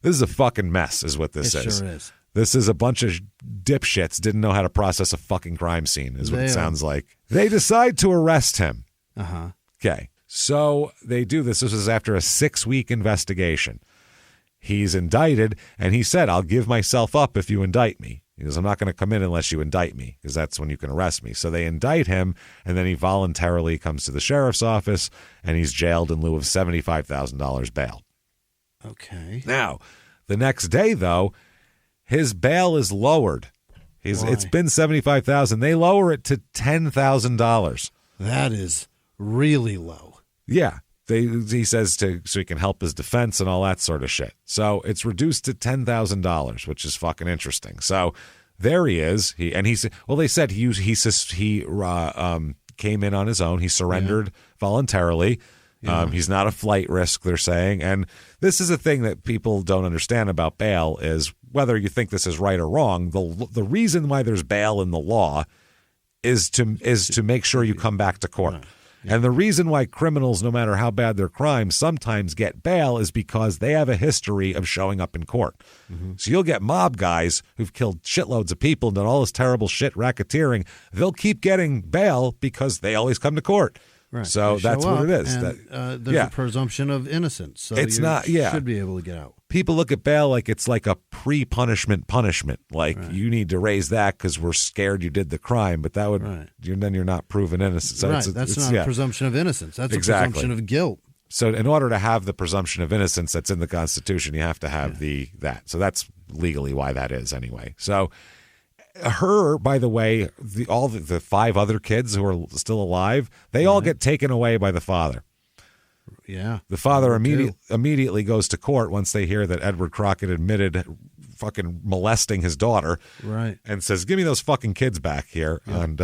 Speaker 1: This is a fucking mess, is what this is.
Speaker 4: It sure is.
Speaker 1: This is a bunch of dipshits didn't know how to process a fucking crime scene, is what it sounds like. They decide to arrest him.
Speaker 4: Uh-huh.
Speaker 1: Okay. So they do this. This is after a 6-week investigation. He's indicted, and he said, I'll give myself up if you indict me. He goes, I'm not going to come in unless you indict me, because that's when you can arrest me. So they indict him, and then he voluntarily comes to the sheriff's office, and he's jailed in lieu of $75,000 bail.
Speaker 4: Okay.
Speaker 1: Now, the next day, though, his bail is lowered. It's been $75,000. They lower it to $10,000.
Speaker 4: That is really low.
Speaker 1: Yeah. He says so he can help his defense and all that sort of shit. So it's reduced to $10,000, which is fucking interesting. So there he is. They said he came in on his own. He surrendered voluntarily. Yeah. He's not a flight risk, they're saying. And this is a thing that people don't understand about bail is whether you think this is right or wrong. The reason why there's bail in the law is to make sure you come back to court. Right. Yeah. And the reason why criminals, no matter how bad their crime, sometimes get bail is because they have a history of showing up in court. Mm-hmm. So you'll get mob guys who've killed shitloads of people and done all this terrible shit, racketeering. They'll keep getting bail because they always come to court.
Speaker 4: Right.
Speaker 1: So that's what it is.
Speaker 4: There's a presumption of innocence. So
Speaker 1: it's
Speaker 4: should be able to get out.
Speaker 1: People look at bail like it's like a pre-punishment punishment. Like you need to raise that because we're scared you did the crime, but that would then you're not proven innocent. So
Speaker 4: that's not a presumption of innocence. That's a presumption of guilt.
Speaker 1: So in order to have the presumption of innocence that's in the Constitution, you have to have that. So that's legally why that is anyway. So her, by the way, all the 5 other kids who are still alive, they all get taken away by the father.
Speaker 4: Yeah.
Speaker 1: The father immediately goes to court once they hear that Edward Crockett admitted fucking molesting his daughter.
Speaker 4: Right.
Speaker 1: And says, give me those fucking kids back here. Yeah. And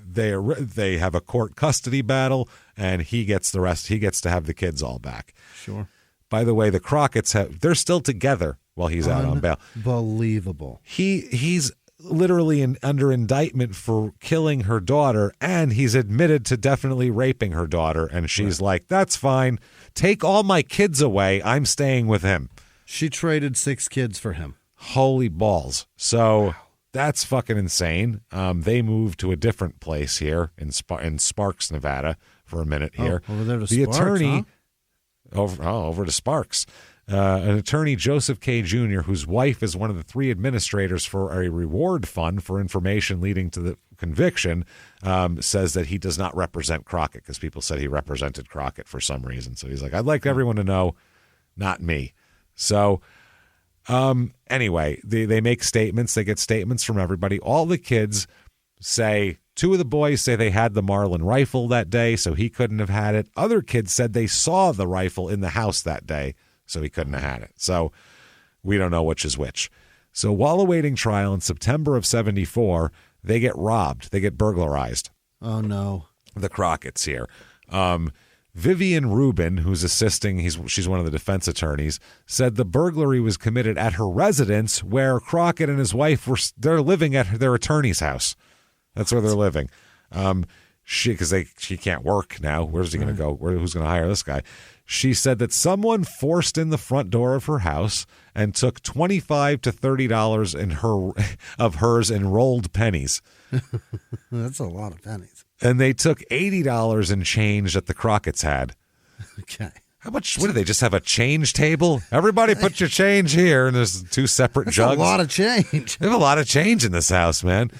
Speaker 1: they have a court custody battle, and he gets the rest. He gets to have the kids all back.
Speaker 4: Sure.
Speaker 1: By the way, the Crockett's they're still together while he's out on bail.
Speaker 4: Unbelievable.
Speaker 1: He's literally under indictment for killing her daughter, and he's admitted to definitely raping her daughter, and she's like, that's fine, take all my kids away, I'm staying with him.
Speaker 4: She traded 6 kids for him.
Speaker 1: Holy balls. So that's fucking insane. They moved to a different place here in Sparks, Nevada for a minute here.
Speaker 4: Over there to
Speaker 1: the
Speaker 4: Sparks,
Speaker 1: attorney
Speaker 4: huh?
Speaker 1: over to Sparks. An attorney, Joseph K. Jr., whose wife is one of the 3 administrators for a reward fund for information leading to the conviction, says that he does not represent Crockett because people said he represented Crockett for some reason. So he's like, I'd like everyone to know, not me. So anyway, they make statements. They get statements from everybody. All the kids say, 2 of the boys say they had the Marlin rifle that day, so he couldn't have had it. Other kids said they saw the rifle in the house that day, so he couldn't have had it. So we don't know which is which. So while awaiting trial in September of 1974, they get robbed. They get burglarized.
Speaker 4: Oh, no.
Speaker 1: The Crockett's here. Vivian Rubin, who's assisting, she's one of the defense attorneys, said the burglary was committed at her residence where Crockett and his wife they're living at their attorney's house. That's where they're living. She can't work now. Where's he going to go? Who's going to hire this guy? She said that someone forced in the front door of her house and took $25 to $30 of hers in rolled pennies.
Speaker 4: That's a lot of pennies.
Speaker 1: And they took $80 in change that the Crockett's had.
Speaker 4: Okay.
Speaker 1: How much? What do they just have, a change table? Everybody put your change here, and there's 2 separate jugs.
Speaker 4: That's a lot of change.
Speaker 1: They have a lot of change in this house, man.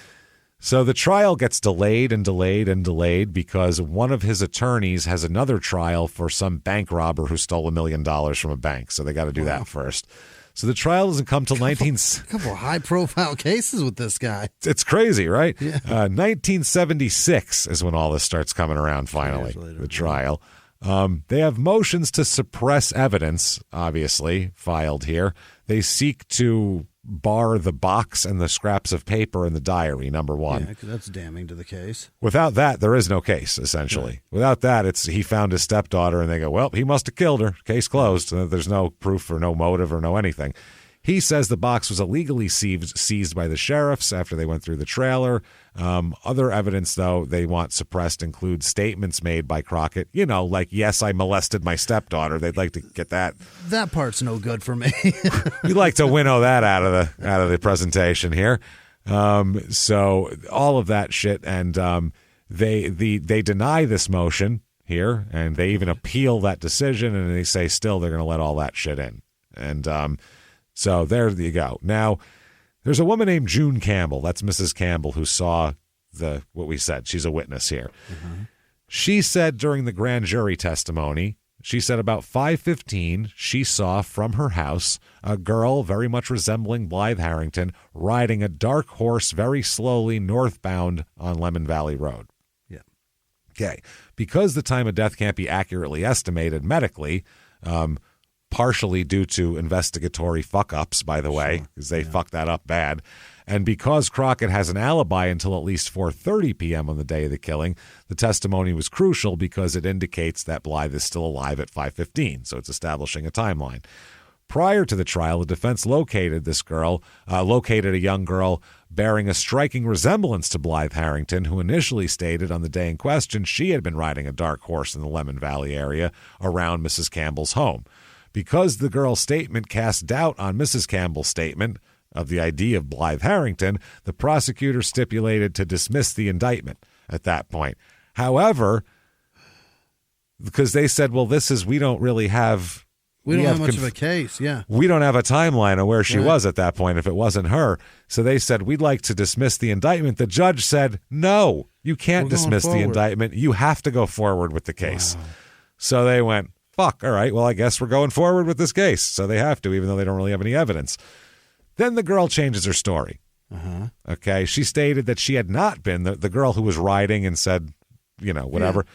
Speaker 1: So the trial gets delayed and delayed and delayed because one of his attorneys has another trial for some bank robber who stole $1 million from a bank. So they got to do that first. So the trial doesn't come till
Speaker 4: a couple of high-profile cases with this guy.
Speaker 1: It's crazy, right?
Speaker 4: Yeah.
Speaker 1: 1976 is when all this starts coming around finally, the trial. They have motions to suppress evidence, obviously, filed here. They seek to bar the box and the scraps of paper in the diary, number 1.
Speaker 4: Yeah, because that's damning to the case.
Speaker 1: Without that, there is no case, essentially. Right. Without that, he found his stepdaughter, and they go, well, he must have killed her. Case closed. There's no proof or no motive or no anything. He says the box was illegally seized by the sheriffs after they went through the trailer. Other evidence, though, they want suppressed includes statements made by Crockett. Like, yes, I molested my stepdaughter. They'd like to get that.
Speaker 4: That part's no good for me.
Speaker 1: We'd like to winnow that out of the presentation here. So all of that shit, and they deny this motion here, and they even appeal that decision, and they say still they're going to let all that shit in. And so there you go. Now, there's a woman named June Campbell. That's Mrs. Campbell, who saw what we said. She's a witness here. Mm-hmm. She said during the grand jury testimony, she said about 5:15, she saw from her house a girl very much resembling Blythe Harrington riding a dark horse very slowly northbound on Lemmon Valley Road.
Speaker 4: Yeah.
Speaker 1: Okay. Because the time of death can't be accurately estimated medically, partially due to investigatory fuck-ups, by the way, because they fucked that up bad. And because Crockett has an alibi until at least 4:30 p.m. on the day of the killing, the testimony was crucial because it indicates that Blythe is still alive at 5:15, so it's establishing a timeline. Prior to the trial, the defense located a young girl bearing a striking resemblance to Blythe Harrington, who initially stated on the day in question she had been riding a dark horse in the Lemmon Valley area around Mrs. Campbell's home. Because the girl's statement cast doubt on Mrs. Campbell's statement of the ID of Blythe Harrington, the prosecutor stipulated to dismiss the indictment at that point. However, because they said, well, we don't have
Speaker 4: much of a case, yeah.
Speaker 1: We don't have a timeline of where she was at that point if it wasn't her. So they said, we'd like to dismiss the indictment. The judge said, no, you can't dismiss the indictment. You have to go forward with the case. Wow. So they went, fuck, all right, well, I guess we're going forward with this case. So they have to, even though they don't really have any evidence. Then the girl changes her story. Uh-huh. Okay, she stated that she had not been, the girl who was riding and said, whatever. Yeah.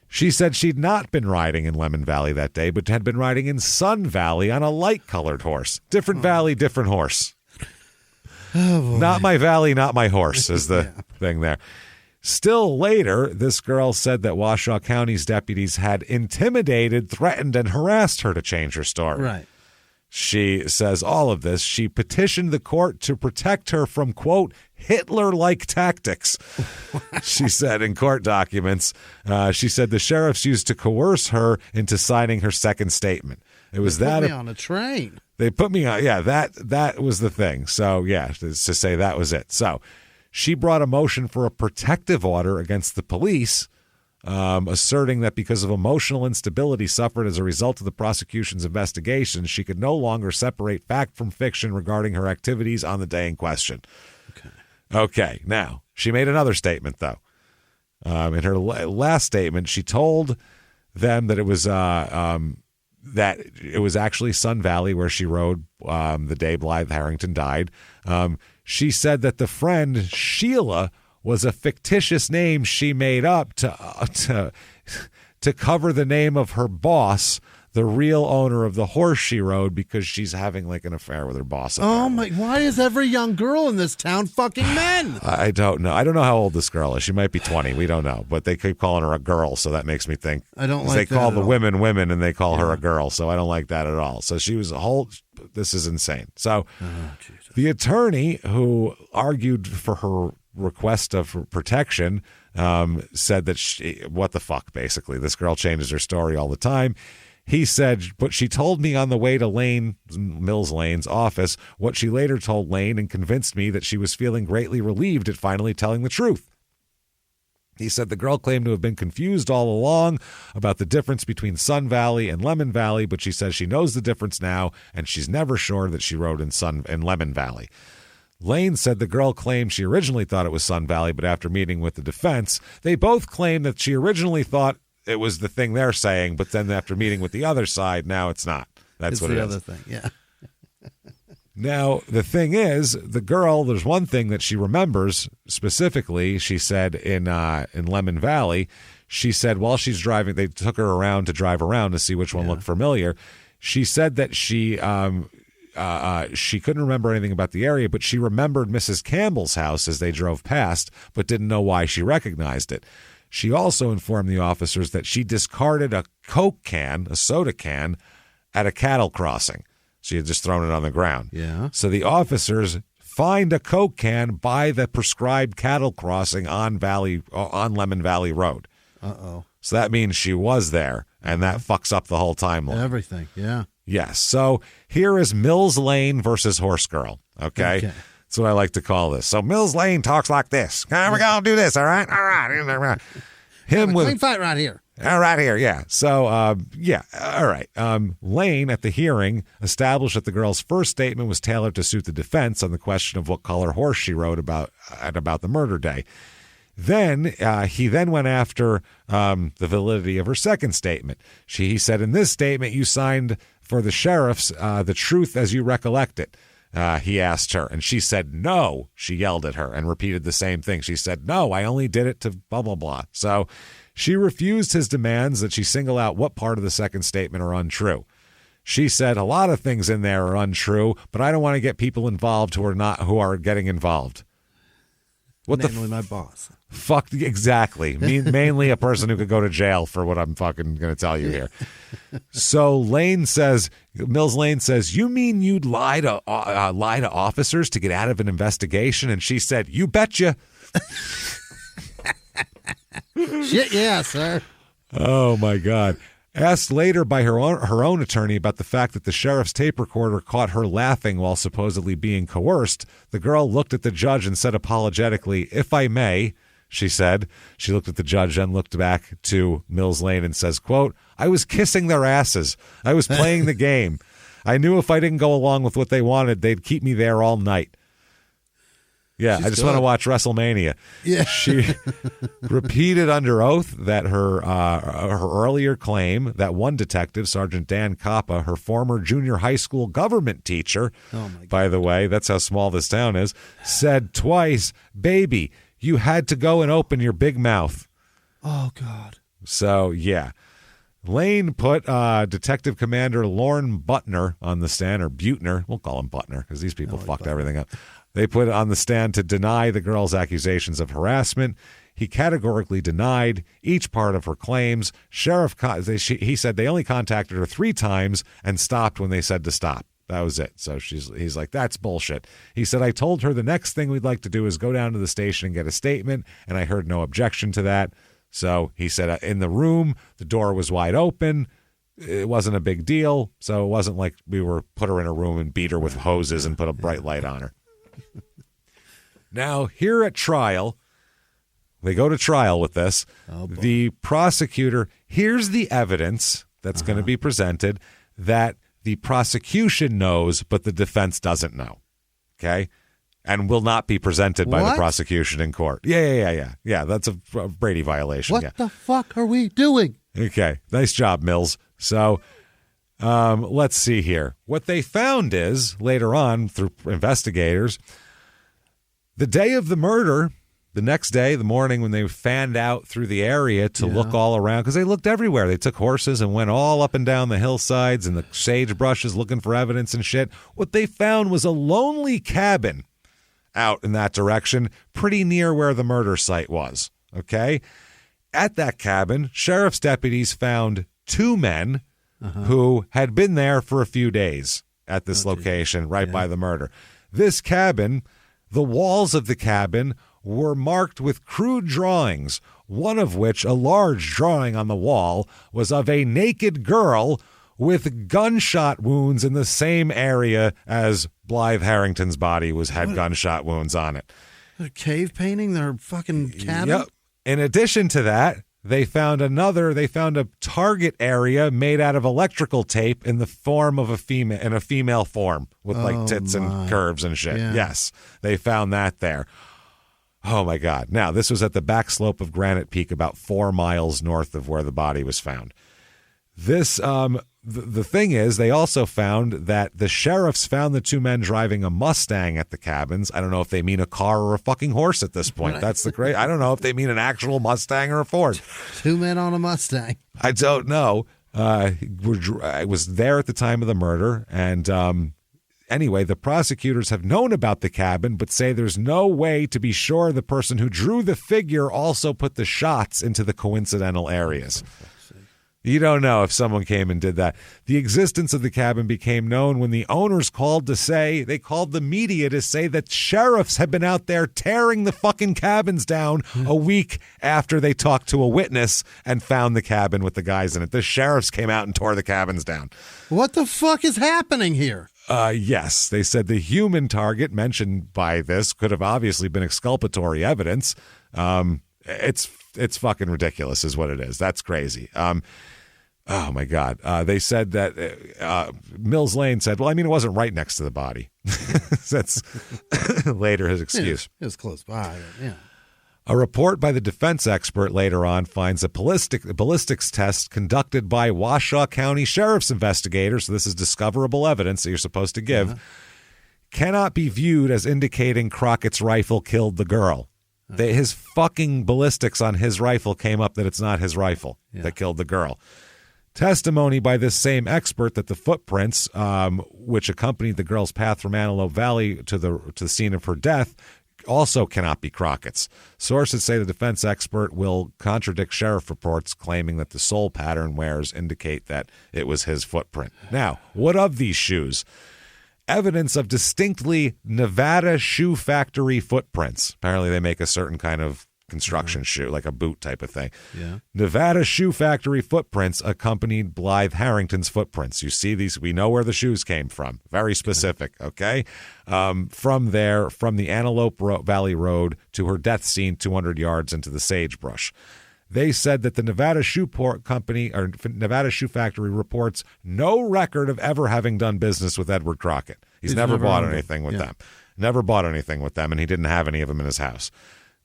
Speaker 1: She said she'd not been riding in Lemmon Valley that day, but had been riding in Sun Valley on a light-colored horse. Different valley, different horse.
Speaker 4: Oh,
Speaker 1: not my valley, not my horse is the thing there. Still later, this girl said that Washoe County's deputies had intimidated, threatened, and harassed her to change her story.
Speaker 4: Right.
Speaker 1: She says all of this. She petitioned the court to protect her from, quote, Hitler-like tactics, she said in court documents. She said the sheriffs used to coerce her into signing her second statement. It was
Speaker 4: put me on a train.
Speaker 1: They put me on, that was the thing. So, to say that was it. So, she brought a motion for a protective order against the police, asserting that because of emotional instability suffered as a result of the prosecution's investigation, she could no longer separate fact from fiction regarding her activities on the day in question. Okay. Now, she made another statement, though. In her last statement, she told them that it was actually Sun Valley where she rode the day Blythe Harrington died. She said that the friend Sheila was a fictitious name she made up to cover the name of her boss, the real owner of the horse she rode, because she's having like an affair with her boss.
Speaker 4: Oh my! Why is every young girl in this town fucking men?
Speaker 1: I don't know. I don't know how old this girl is. She might be 20. We don't know. But they keep calling her a girl, so that makes me think.
Speaker 4: I don't like
Speaker 1: that. They call the
Speaker 4: all.
Speaker 1: women and they call her a girl, so I don't like that at all. So she was a whole. This is insane. So the attorney who argued for her request of protection said that what the fuck, basically. This girl changes her story all the time. He said, but she told me on the way to Mills Lane's office what she later told Lane and convinced me that she was feeling greatly relieved at finally telling the truth. He said the girl claimed to have been confused all along about the difference between Sun Valley and Lemmon Valley, but she says she knows the difference now, and she's never sure that she rode in Lemmon Valley. Lane said the girl claimed she originally thought it was Sun Valley, but after meeting with the defense, they both claimed that she originally thought it was the thing they're saying, but then after meeting with the other side, now it's not. That's what it is.
Speaker 4: It's the other thing, yeah.
Speaker 1: Now, the thing is, the girl, there's one thing that she remembers specifically, she said in Lemmon Valley. She said while she's driving, they took her around to drive around to see which one looked familiar. She said that she couldn't remember anything about the area, but she remembered Mrs. Campbell's house as they drove past, but didn't know why she recognized it. She also informed the officers that she discarded a Coke can, a soda can, at a cattle crossing. She had just thrown it on the ground.
Speaker 4: Yeah.
Speaker 1: So the officers find a Coke can by the prescribed cattle crossing on Lemmon Valley Road.
Speaker 4: Uh-oh.
Speaker 1: So that means she was there, and that fucks up the whole timeline.
Speaker 4: Everything, yeah.
Speaker 1: Yes. So here is Mills Lane versus Horse Girl. Okay. That's what I like to call this. So Mills Lane talks like this. We're going to do this, all right? All right.
Speaker 4: Him with clean fight right here.
Speaker 1: Right here, yeah. So, all right. Lane, at the hearing, established that the girl's first statement was tailored to suit the defense on the question of what color horse she rode about the murder day. Then he went after the validity of her second statement. He said, in this statement, you signed for the sheriff's the truth as you recollect it. He asked her, and she said, no. She yelled at her and repeated the same thing. She said, no, I only did it to blah, blah, blah. So she refused his demands that she single out what part of the second statement are untrue. She said, a lot of things in there are untrue, but I don't want to get people involved who are getting involved.
Speaker 4: Namely my boss.
Speaker 1: Fuck, exactly. Mainly a person who could go to jail for what I'm fucking going to tell you here. So Mills Lane says, you mean you'd lie to officers to get out of an investigation? And she said, you betcha.
Speaker 4: Shit, yeah, sir.
Speaker 1: Oh, my God. Asked later by her own attorney about the fact that the sheriff's tape recorder caught her laughing while supposedly being coerced, the girl looked at the judge and said apologetically, if I may, she said. She looked at the judge and looked back to Mills Lane and says, quote, I was kissing their asses. I was playing the game. I knew if I didn't go along with what they wanted, they'd keep me there all night. Yeah, I just want to watch WrestleMania.
Speaker 4: Yeah.
Speaker 1: She repeated under oath that her earlier claim that one detective, Sergeant Dan Coppa, her former junior high school government teacher, by the way, that's how small this town is, said twice, baby, you had to go and open your big mouth.
Speaker 4: Oh, God.
Speaker 1: So, yeah. Lane put Detective Commander Lorne Butner on the stand, or Butner. We'll call him Butner because these people fucked everything up. They put it on the stand to deny the girl's accusations of harassment. He categorically denied each part of her claims. He said they only contacted her 3 times and stopped when they said to stop. That was it. So he's like, that's bullshit. He said, I told her the next thing we'd like to do is go down to the station and get a statement, and I heard no objection to that. So he said, in the room, the door was wide open. It wasn't a big deal. So it wasn't like we put her in a room and beat her with hoses and put a bright light on her. Now, here at trial, they go to trial with this. The prosecutor, here's the evidence that's going to be presented that the prosecution knows, but the defense doesn't know. Okay? And will not be presented by the prosecution in court. Yeah. That's a Brady violation.
Speaker 4: What the fuck are we doing?
Speaker 1: Okay. Nice job, Mills. So let's see here. What they found is, later on, through investigators, the day of the murder, the next day, the morning when they fanned out through the area to look all around, because they looked everywhere. They took horses and went all up and down the hillsides and the sagebrushes looking for evidence and shit. What they found was a lonely cabin out in that direction, pretty near where the murder site was. Okay? At that cabin, sheriff's deputies found 2 men who had been there for a few days at this location right by the murder. This cabin, the walls of the cabin were marked with crude drawings, one of which, a large drawing on the wall, was of a naked girl with gunshot wounds in the same area as Blythe Harrington's body had gunshot wounds on it.
Speaker 4: A cave painting their fucking cabin?
Speaker 1: Yep. In addition to that, they found a target area made out of electrical tape in the form of a female form with like tits and curves and shit.
Speaker 4: Yeah.
Speaker 1: Yes, they found that there. Oh my God. Now, this was at the back slope of Granite Peak, about 4 miles north of where the body was found. This, the thing is, they also found that the sheriffs found the 2 men driving a Mustang at the cabins. I don't know if they mean a car or a fucking horse at this point. That's the great. I don't know if they mean an actual Mustang or a Ford.
Speaker 4: 2 men on a Mustang.
Speaker 1: I don't know. I was there at the time of the murder, and anyway, the prosecutors have known about the cabin, but say there's no way to be sure the person who drew the figure also put the shots into the coincidental areas. You don't know if someone came and did that. The existence of the cabin became known when the owners called the media to say that sheriffs had been out there tearing the fucking cabins down a week after they talked to a witness and found the cabin with the guys in it. The sheriffs came out and tore the cabins down.
Speaker 4: What the fuck is happening here?
Speaker 1: Yes, they said the human target mentioned by this could have obviously been exculpatory evidence. It's fucking ridiculous is what it is. That's crazy. Oh, my God. They said that Mills Lane said, well, I mean, it wasn't right next to the body. That's later his excuse.
Speaker 4: It was close by, yeah.
Speaker 1: A report by the defense expert later on finds a ballistics test conducted by Washoe County Sheriff's investigators, so this is discoverable evidence that you're supposed to give, cannot be viewed as indicating Crockett's rifle killed the girl. His fucking ballistics on his rifle came up that it's not his rifle that killed the girl. Testimony by this same expert that the footprints, which accompanied the girl's path from Antelope Valley to the scene of her death, also cannot be Crockett's. Sources say the defense expert will contradict sheriff reports claiming that the sole pattern wears indicate that it was his footprint. Now, what of these shoes? Evidence of distinctly Nevada shoe factory footprints. Apparently they make a certain kind of construction shoe, like a boot type of thing.
Speaker 4: Yeah.
Speaker 1: Nevada shoe factory footprints accompanied Blythe Harrington's footprints. You see these, we know where the shoes came from. Very specific, okay? From the Antelope Valley Road to her death scene 200 yards into the sagebrush. They said that the Nevada Shoe Company or Nevada Shoe Factory reports no record of ever having done business with Edward Crockett. He's never bought anything with them. Never bought anything with them, and he didn't have any of them in his house.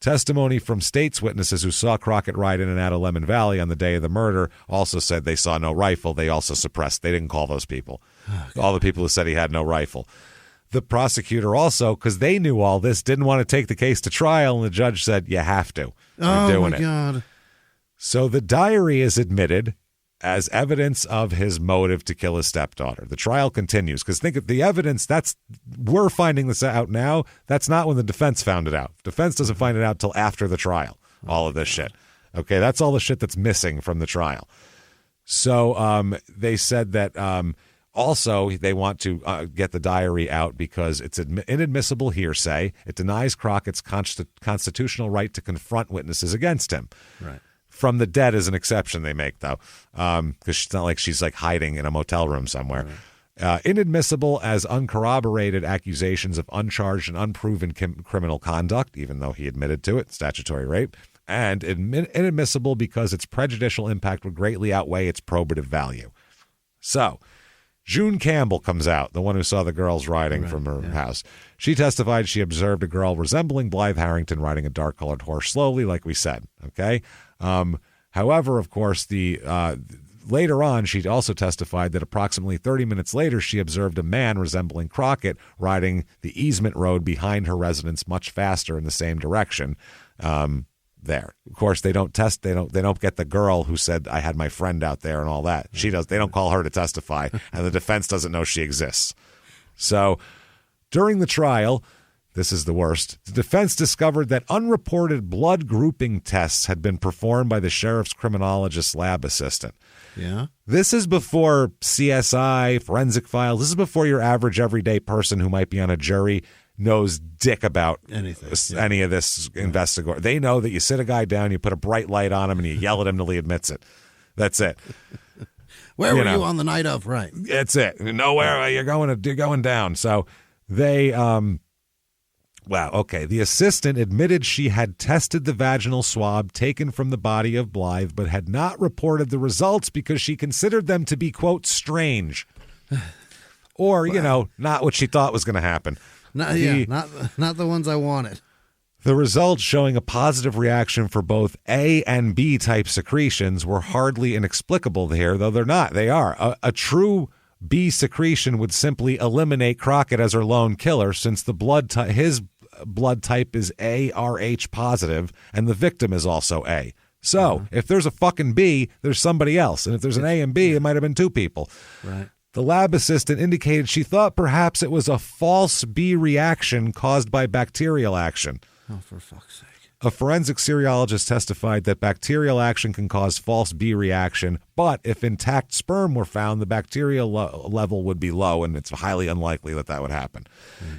Speaker 1: Testimony from state's witnesses who saw Crockett ride in and out of Lemmon Valley on the day of the murder also said they saw no rifle. They also suppressed. They didn't call those people. All the people who said he had no rifle. The prosecutor also, because they knew all this, didn't want to take the case to trial, and the judge said, you have to. You're doing it.
Speaker 4: God.
Speaker 1: So the diary is admitted as evidence of his motive to kill his stepdaughter. The trial continues, because think of the evidence, we're finding this out now. That's not when the defense found it out. Defense doesn't find it out till after the trial, all of this shit. Okay, that's all the shit that's missing from the trial. So they said that also they want to get the diary out because it's inadmissible hearsay. It denies Crockett's constitutional right to confront witnesses against him.
Speaker 4: Right.
Speaker 1: From the dead is an exception they make, though, because it's not like she's like hiding in a motel room somewhere. Right. Inadmissible as uncorroborated accusations of uncharged and unproven criminal conduct, even though he admitted to it, statutory rape, and inadmissible because its prejudicial impact would greatly outweigh its probative value. So, June Campbell comes out, the one who saw the girls riding from her house. She testified she observed a girl resembling Blythe Harrington riding a dark-colored horse slowly, like we said, okay? However, of course, later on, she also testified that approximately 30 minutes later, she observed a man resembling Crockett riding the easement road behind her residence much faster in the same direction. There, of course, they don't get the girl who said I had my friend out there and all that. She does. They don't call her to testify, and the defense doesn't know she exists. So, during the trial. This is the worst. The defense discovered that unreported blood grouping tests had been performed by the sheriff's criminologist lab assistant.
Speaker 4: Yeah.
Speaker 1: This is before CSI, forensic files. This is before your average everyday person who might be on a jury knows dick about any of this investigation. They know that you sit a guy down, you put a bright light on him, and you yell at him till he admits it. That's it.
Speaker 4: Where were you on the night of? Right.
Speaker 1: That's it. Nowhere. You're going down. So they wow, okay. The assistant admitted she had tested the vaginal swab taken from the body of Blythe, but had not reported the results because she considered them to be, quote, strange. Or, not what she thought was going to happen.
Speaker 4: Not the ones I wanted.
Speaker 1: The results showing a positive reaction for both A and B type secretions were hardly inexplicable here, though they're not. They are. A true B secretion would simply eliminate Crockett as her lone killer, since the his blood type is ARH positive and the victim is also A. So if there's a fucking B, there's somebody else. And if there's an A and B, it might have been two people.
Speaker 4: Right.
Speaker 1: The lab assistant indicated she thought perhaps it was a false B reaction caused by bacterial action.
Speaker 4: Oh, for fuck's sake.
Speaker 1: A forensic serologist testified that bacterial action can cause false B reaction, but if intact sperm were found, the bacterial level would be low, and it's highly unlikely that that would happen.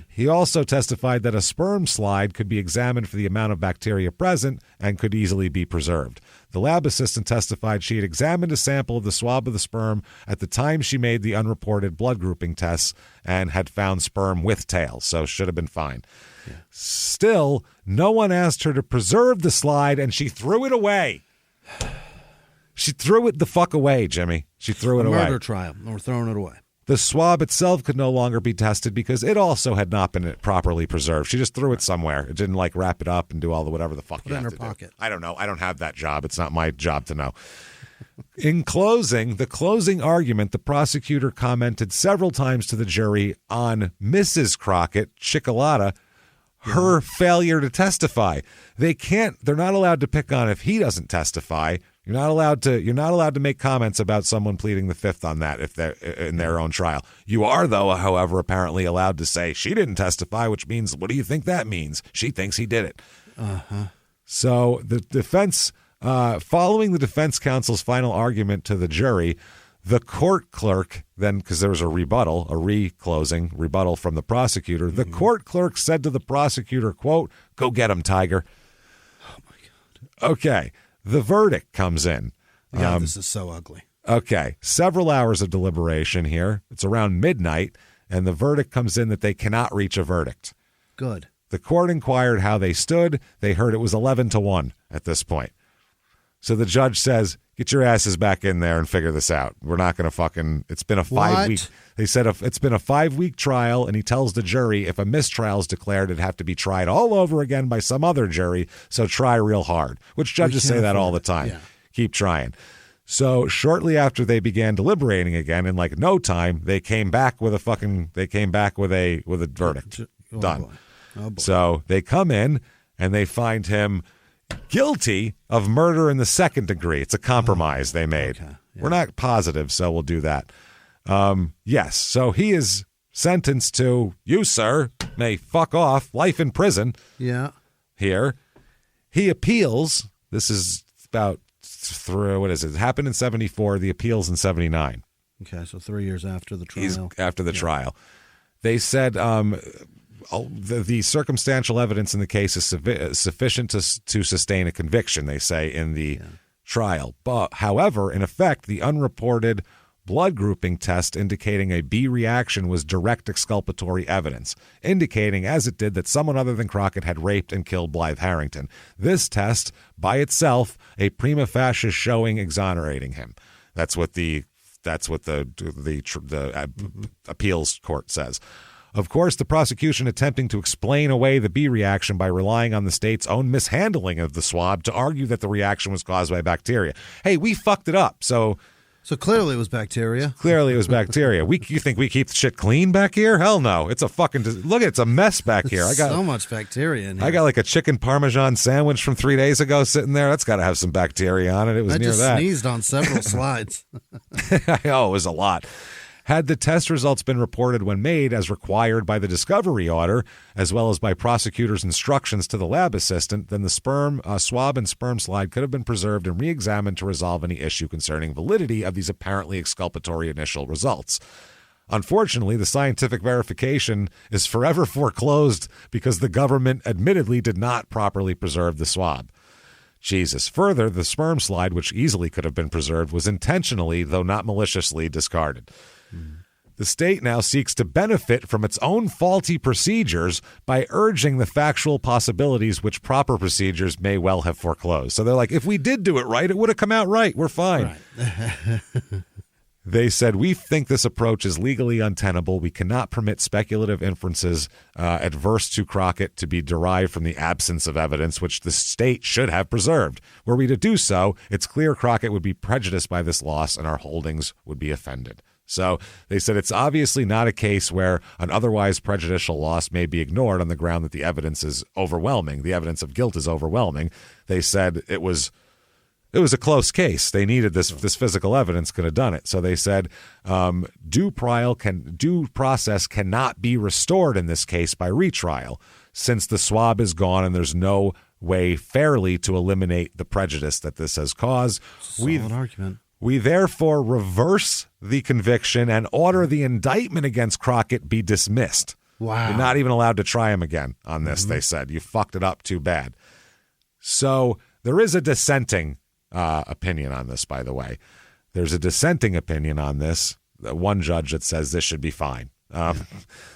Speaker 1: He also testified that a sperm slide could be examined for the amount of bacteria present and could easily be preserved. The lab assistant testified she had examined a sample of the swab of the sperm at the time she made the unreported blood grouping tests and had found sperm with tails, so should have been fine. Yeah. Still, no one asked her to preserve the slide, and she threw it away. She threw it the fuck away, Jimmy. She threw it away.
Speaker 4: Murder trial. We're throwing it away.
Speaker 1: The swab itself could no longer be tested because it also had not been properly preserved. She just threw it somewhere. It didn't like wrap it up and do all the whatever the fuck you have to do. Put it in her pocket. I don't know. I don't have that job. It's not my job to know. In closing, the closing argument, the prosecutor commented several times to the jury on Mrs. Crockett, Chickalata, her failure to testify. They're not allowed to pick on if he doesn't testify. You're not allowed to make comments about someone pleading the fifth on that if they're in their own trial. You are, though, however, apparently allowed to say she didn't testify, which means, what do you think that means? She thinks he did it. So the defense, following the defense counsel's final argument to the jury, the court clerk, then, because there was a reclosing rebuttal from the prosecutor, the court clerk said to the prosecutor, quote, "Go get him, Tiger."
Speaker 4: Oh, my God.
Speaker 1: Okay. The verdict comes in.
Speaker 4: God, this is so ugly.
Speaker 1: Okay. Several hours of deliberation here. It's around midnight, and the verdict comes in that they cannot reach a verdict.
Speaker 4: Good.
Speaker 1: The court inquired how they stood. They heard it was 11-1 at this point. So the judge says, get your asses back in there and figure this out. We're not going to it's been a 5-week. They said it's been a 5-week trial, and he tells the jury if a mistrial is declared, it'd have to be tried all over again by some other jury, so try real hard, which judges say that all the time. Yeah. Keep trying. So shortly after they began deliberating again, in like no time, they came back with a verdict. Done.
Speaker 4: Oh, boy.
Speaker 1: So they come in, and they find him guilty of murder in the second degree. It's a compromise they made. Okay. Yeah. We're not positive, so we'll do that. Yes, so he is sentenced to, you, sir, may fuck off, life in prison.
Speaker 4: Yeah.
Speaker 1: Here. He appeals. This is about what is it? It happened in 74. The appeals in 79.
Speaker 4: Okay, so 3 years after the trial.
Speaker 1: After the trial. They said the circumstantial evidence in the case is sufficient to sustain a conviction, they say, in the trial. But, however, in effect, the unreported blood grouping test indicating a B reaction was direct exculpatory evidence, indicating, as it did, that someone other than Crockett had raped and killed Blythe Harrington. This test, by itself, a prima facie showing exonerating him. That's what the appeals court says. Of course, the prosecution attempting to explain away the B reaction by relying on the state's own mishandling of the swab to argue that the reaction was caused by bacteria. Hey, we fucked it up, so
Speaker 4: clearly it was bacteria.
Speaker 1: Clearly it was bacteria. You think we keep shit clean back here? Hell no. It's a fucking look. It's a mess back here. I got
Speaker 4: so much bacteria in here.
Speaker 1: I got like a chicken Parmesan sandwich from 3 days ago sitting there. That's got to have some bacteria on it. It was near that.
Speaker 4: I just sneezed on several slides.
Speaker 1: Oh, it was a lot. Had the test results been reported when made as required by the discovery order, as well as by prosecutors' instructions to the lab assistant, then the swab and sperm slide could have been preserved and re-examined to resolve any issue concerning validity of these apparently exculpatory initial results. Unfortunately, the scientific verification is forever foreclosed because the government admittedly did not properly preserve the swab. Jesus. Further, the sperm slide, which easily could have been preserved, was intentionally, though not maliciously, discarded. The state now seeks to benefit from its own faulty procedures by urging the factual possibilities which proper procedures may well have foreclosed. So they're like, if we did do it right, it would have come out right. We're fine. Right. They said, we think this approach is legally untenable. We cannot permit speculative inferences adverse to Crockett to be derived from the absence of evidence, which the state should have preserved. Were we to do so, it's clear Crockett would be prejudiced by this loss and our holdings would be offended. So they said it's obviously not a case where an otherwise prejudicial loss may be ignored on the ground that the evidence is overwhelming. The evidence of guilt is overwhelming. They said it was a close case. They needed this physical evidence could have done it. So they said due process cannot be restored in this case by retrial since the swab is gone and there's no weigh fairly to eliminate the prejudice that this has caused.
Speaker 4: Solid argument.
Speaker 1: We therefore reverse the conviction and order the indictment against Crockett be dismissed.
Speaker 4: Wow.
Speaker 1: You're not even allowed to try him again on this, they said. You fucked it up too bad. So there is a dissenting opinion on this, by the way. There's a dissenting opinion on this. One judge that says this should be fine.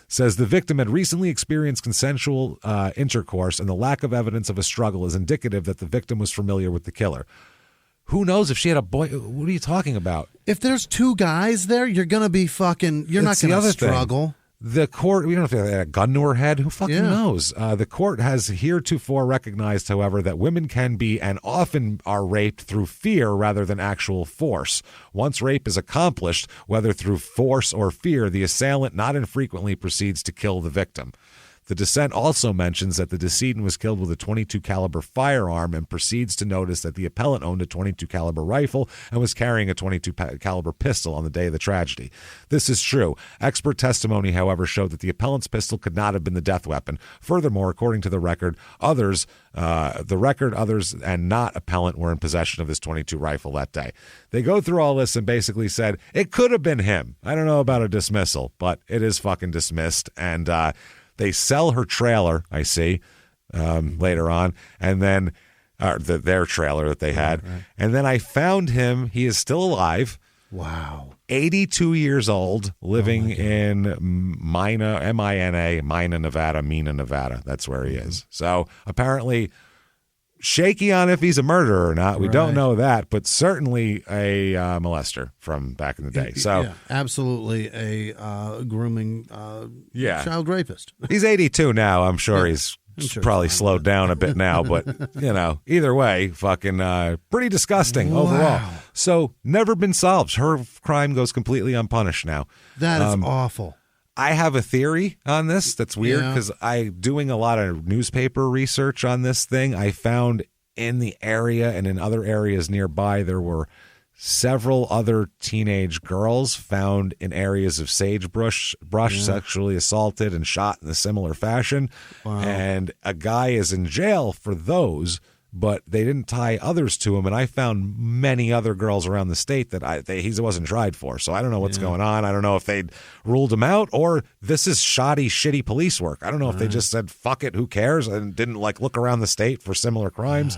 Speaker 1: Says the victim had recently experienced consensual intercourse, and the lack of evidence of a struggle is indicative that the victim was familiar with the killer. Who knows if she had a boy? What are you talking about?
Speaker 4: If there's two guys there, you're going to be fucking, you're not going to struggle.
Speaker 1: The court, we don't know if they had a gun to her head. Who fucking knows? The court has heretofore recognized, however, that women can be and often are raped through fear rather than actual force. Once rape is accomplished, whether through force or fear, the assailant not infrequently proceeds to kill the victim. The dissent also mentions that the decedent was killed with a .22 caliber firearm and proceeds to notice that the appellant owned a .22 caliber rifle and was carrying a .22 caliber pistol on the day of the tragedy. This is true. Expert testimony, however, showed that the appellant's pistol could not have been the death weapon. Furthermore, according to the record, others and not appellant were in possession of this .22 rifle that day. They go through all this and basically said it could have been him. I don't know about a dismissal, but it is fucking dismissed. And they sell her trailer, I see, later on, and then their trailer that they had. Right. And then I found him. He is still alive.
Speaker 4: Wow.
Speaker 1: 82 years old, living in Mina, Nevada. That's where he is. So apparently shaky on if he's a murderer or not. We don't know that, but certainly a molester from back in the day. So
Speaker 4: yeah, absolutely a grooming child rapist.
Speaker 1: He's 82 now. I'm sure he's probably slowed down a bit now, but either way, fucking pretty disgusting overall. So never been solved. Her crime goes completely unpunished now.
Speaker 4: That is awful.
Speaker 1: I have a theory on this that's weird because doing a lot of newspaper research on this thing, I found in the area and in other areas nearby, there were several other teenage girls found in areas of sagebrush sexually assaulted and shot in a similar fashion. Wow. And a guy is in jail for those, but they didn't tie others to him. And I found many other girls around the state that he wasn't tried for. So I don't know what's going on. I don't know if they ruled him out or this is shoddy, shitty police work. I don't know if they just said, fuck it, who cares? And didn't look around the state for similar crimes.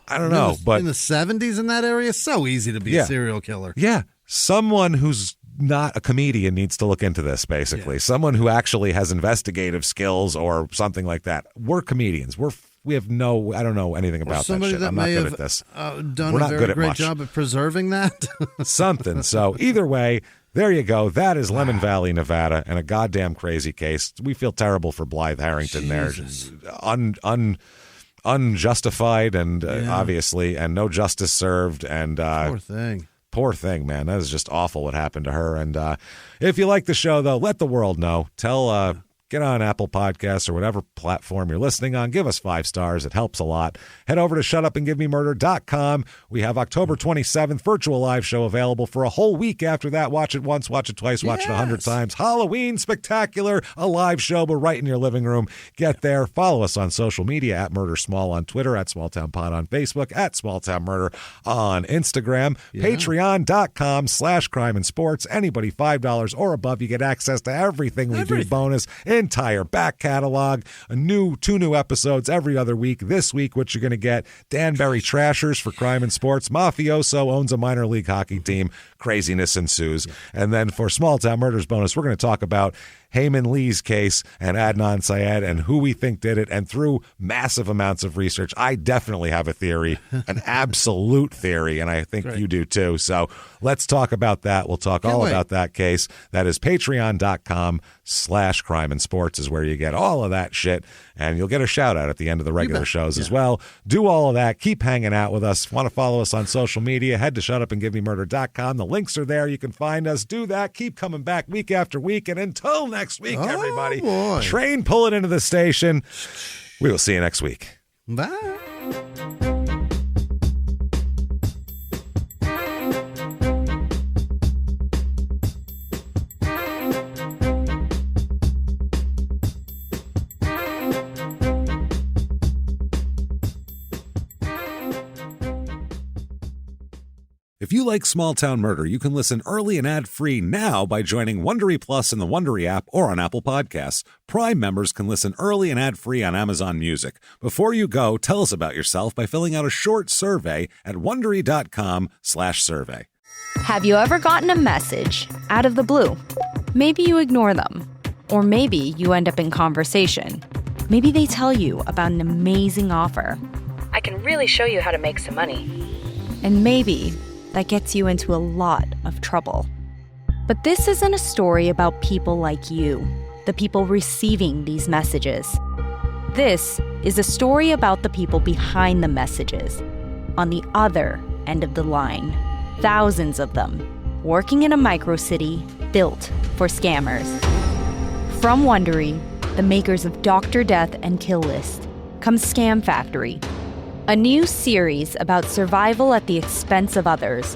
Speaker 1: I don't know. But
Speaker 4: in the 70s in that area, it's so easy to be a serial killer.
Speaker 1: Yeah. Someone who's not a comedian needs to look into this, basically. Someone who actually has investigative skills or something like that. We're comedians. I don't know anything about that shit. I'm not good at this.
Speaker 4: Done a very great job at preserving that.
Speaker 1: Something. So either way, there you go. That is Lemmon Valley, Nevada, and a goddamn crazy case. We feel terrible for Blythe Harrington there. Unjustified and obviously, and no justice served. And Poor thing, man. That is just awful what happened to her. And if you like the show, though, let the world know. Get on Apple Podcasts or whatever platform you're listening on. Give us 5 stars. It helps a lot. Head over to shutupandgivememurder.com. We have October 27th virtual live show available for a whole week after that. Watch it once, watch it twice, watch it 100 times. Halloween spectacular, a live show, but right in your living room. Get there. Follow us on social media at Murder Small on Twitter, at SmallTownPod on Facebook, at SmallTownMurder on Instagram. Patreon.com/crime and sports. Anybody $5 or above, you get access to everything we do bonus. Entire back catalog, 2 new episodes every other week. This week, what you're going to get, Danbury Trashers for crime and sports. Mafioso owns a minor league hockey team. Craziness ensues. And then for Small Town Murders bonus, we're going to talk about Heyman Lee's case and Adnan Syed and who we think did it. And through massive amounts of research, I definitely have a theory, an absolute theory, and I think you do too. So let's talk about that. We'll talk about that case. That is patreon.com/crime and sports is where you get all of that shit. And you'll get a shout out at the end of the regular shows as well. Do all of that. Keep hanging out with us. Want to follow us on social media? Head to shutupandgivememurder.com. The links are there. You can find us. Do that. Keep coming back week after week. And until next week, everybody, train pulling into the station. We will see you next week.
Speaker 4: Bye.
Speaker 1: If you like Small Town Murder, you can listen early and ad-free now by joining Wondery Plus in the Wondery app or on Apple Podcasts. Prime members can listen early and ad-free on Amazon Music. Before you go, tell us about yourself by filling out a short survey at Wondery.com/survey.
Speaker 5: Have you ever gotten a message out of the blue? Maybe you ignore them. Or maybe you end up in conversation. Maybe they tell you about an amazing offer. I can really show you how to make some money. And maybe that gets you into a lot of trouble. But this isn't a story about people like you, the people receiving these messages. This is a story about the people behind the messages, on the other end of the line. Thousands of them, working in a microcity built for scammers. From Wondery, the makers of Dr. Death and Kill List, comes Scam Factory, a new series about survival at the expense of others.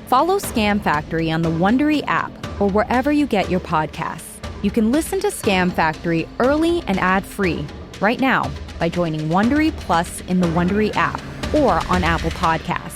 Speaker 5: Follow Scam Factory on the Wondery app or wherever you get your podcasts. You can listen to Scam Factory early and ad-free right now by joining Wondery Plus in the Wondery app or on Apple Podcasts.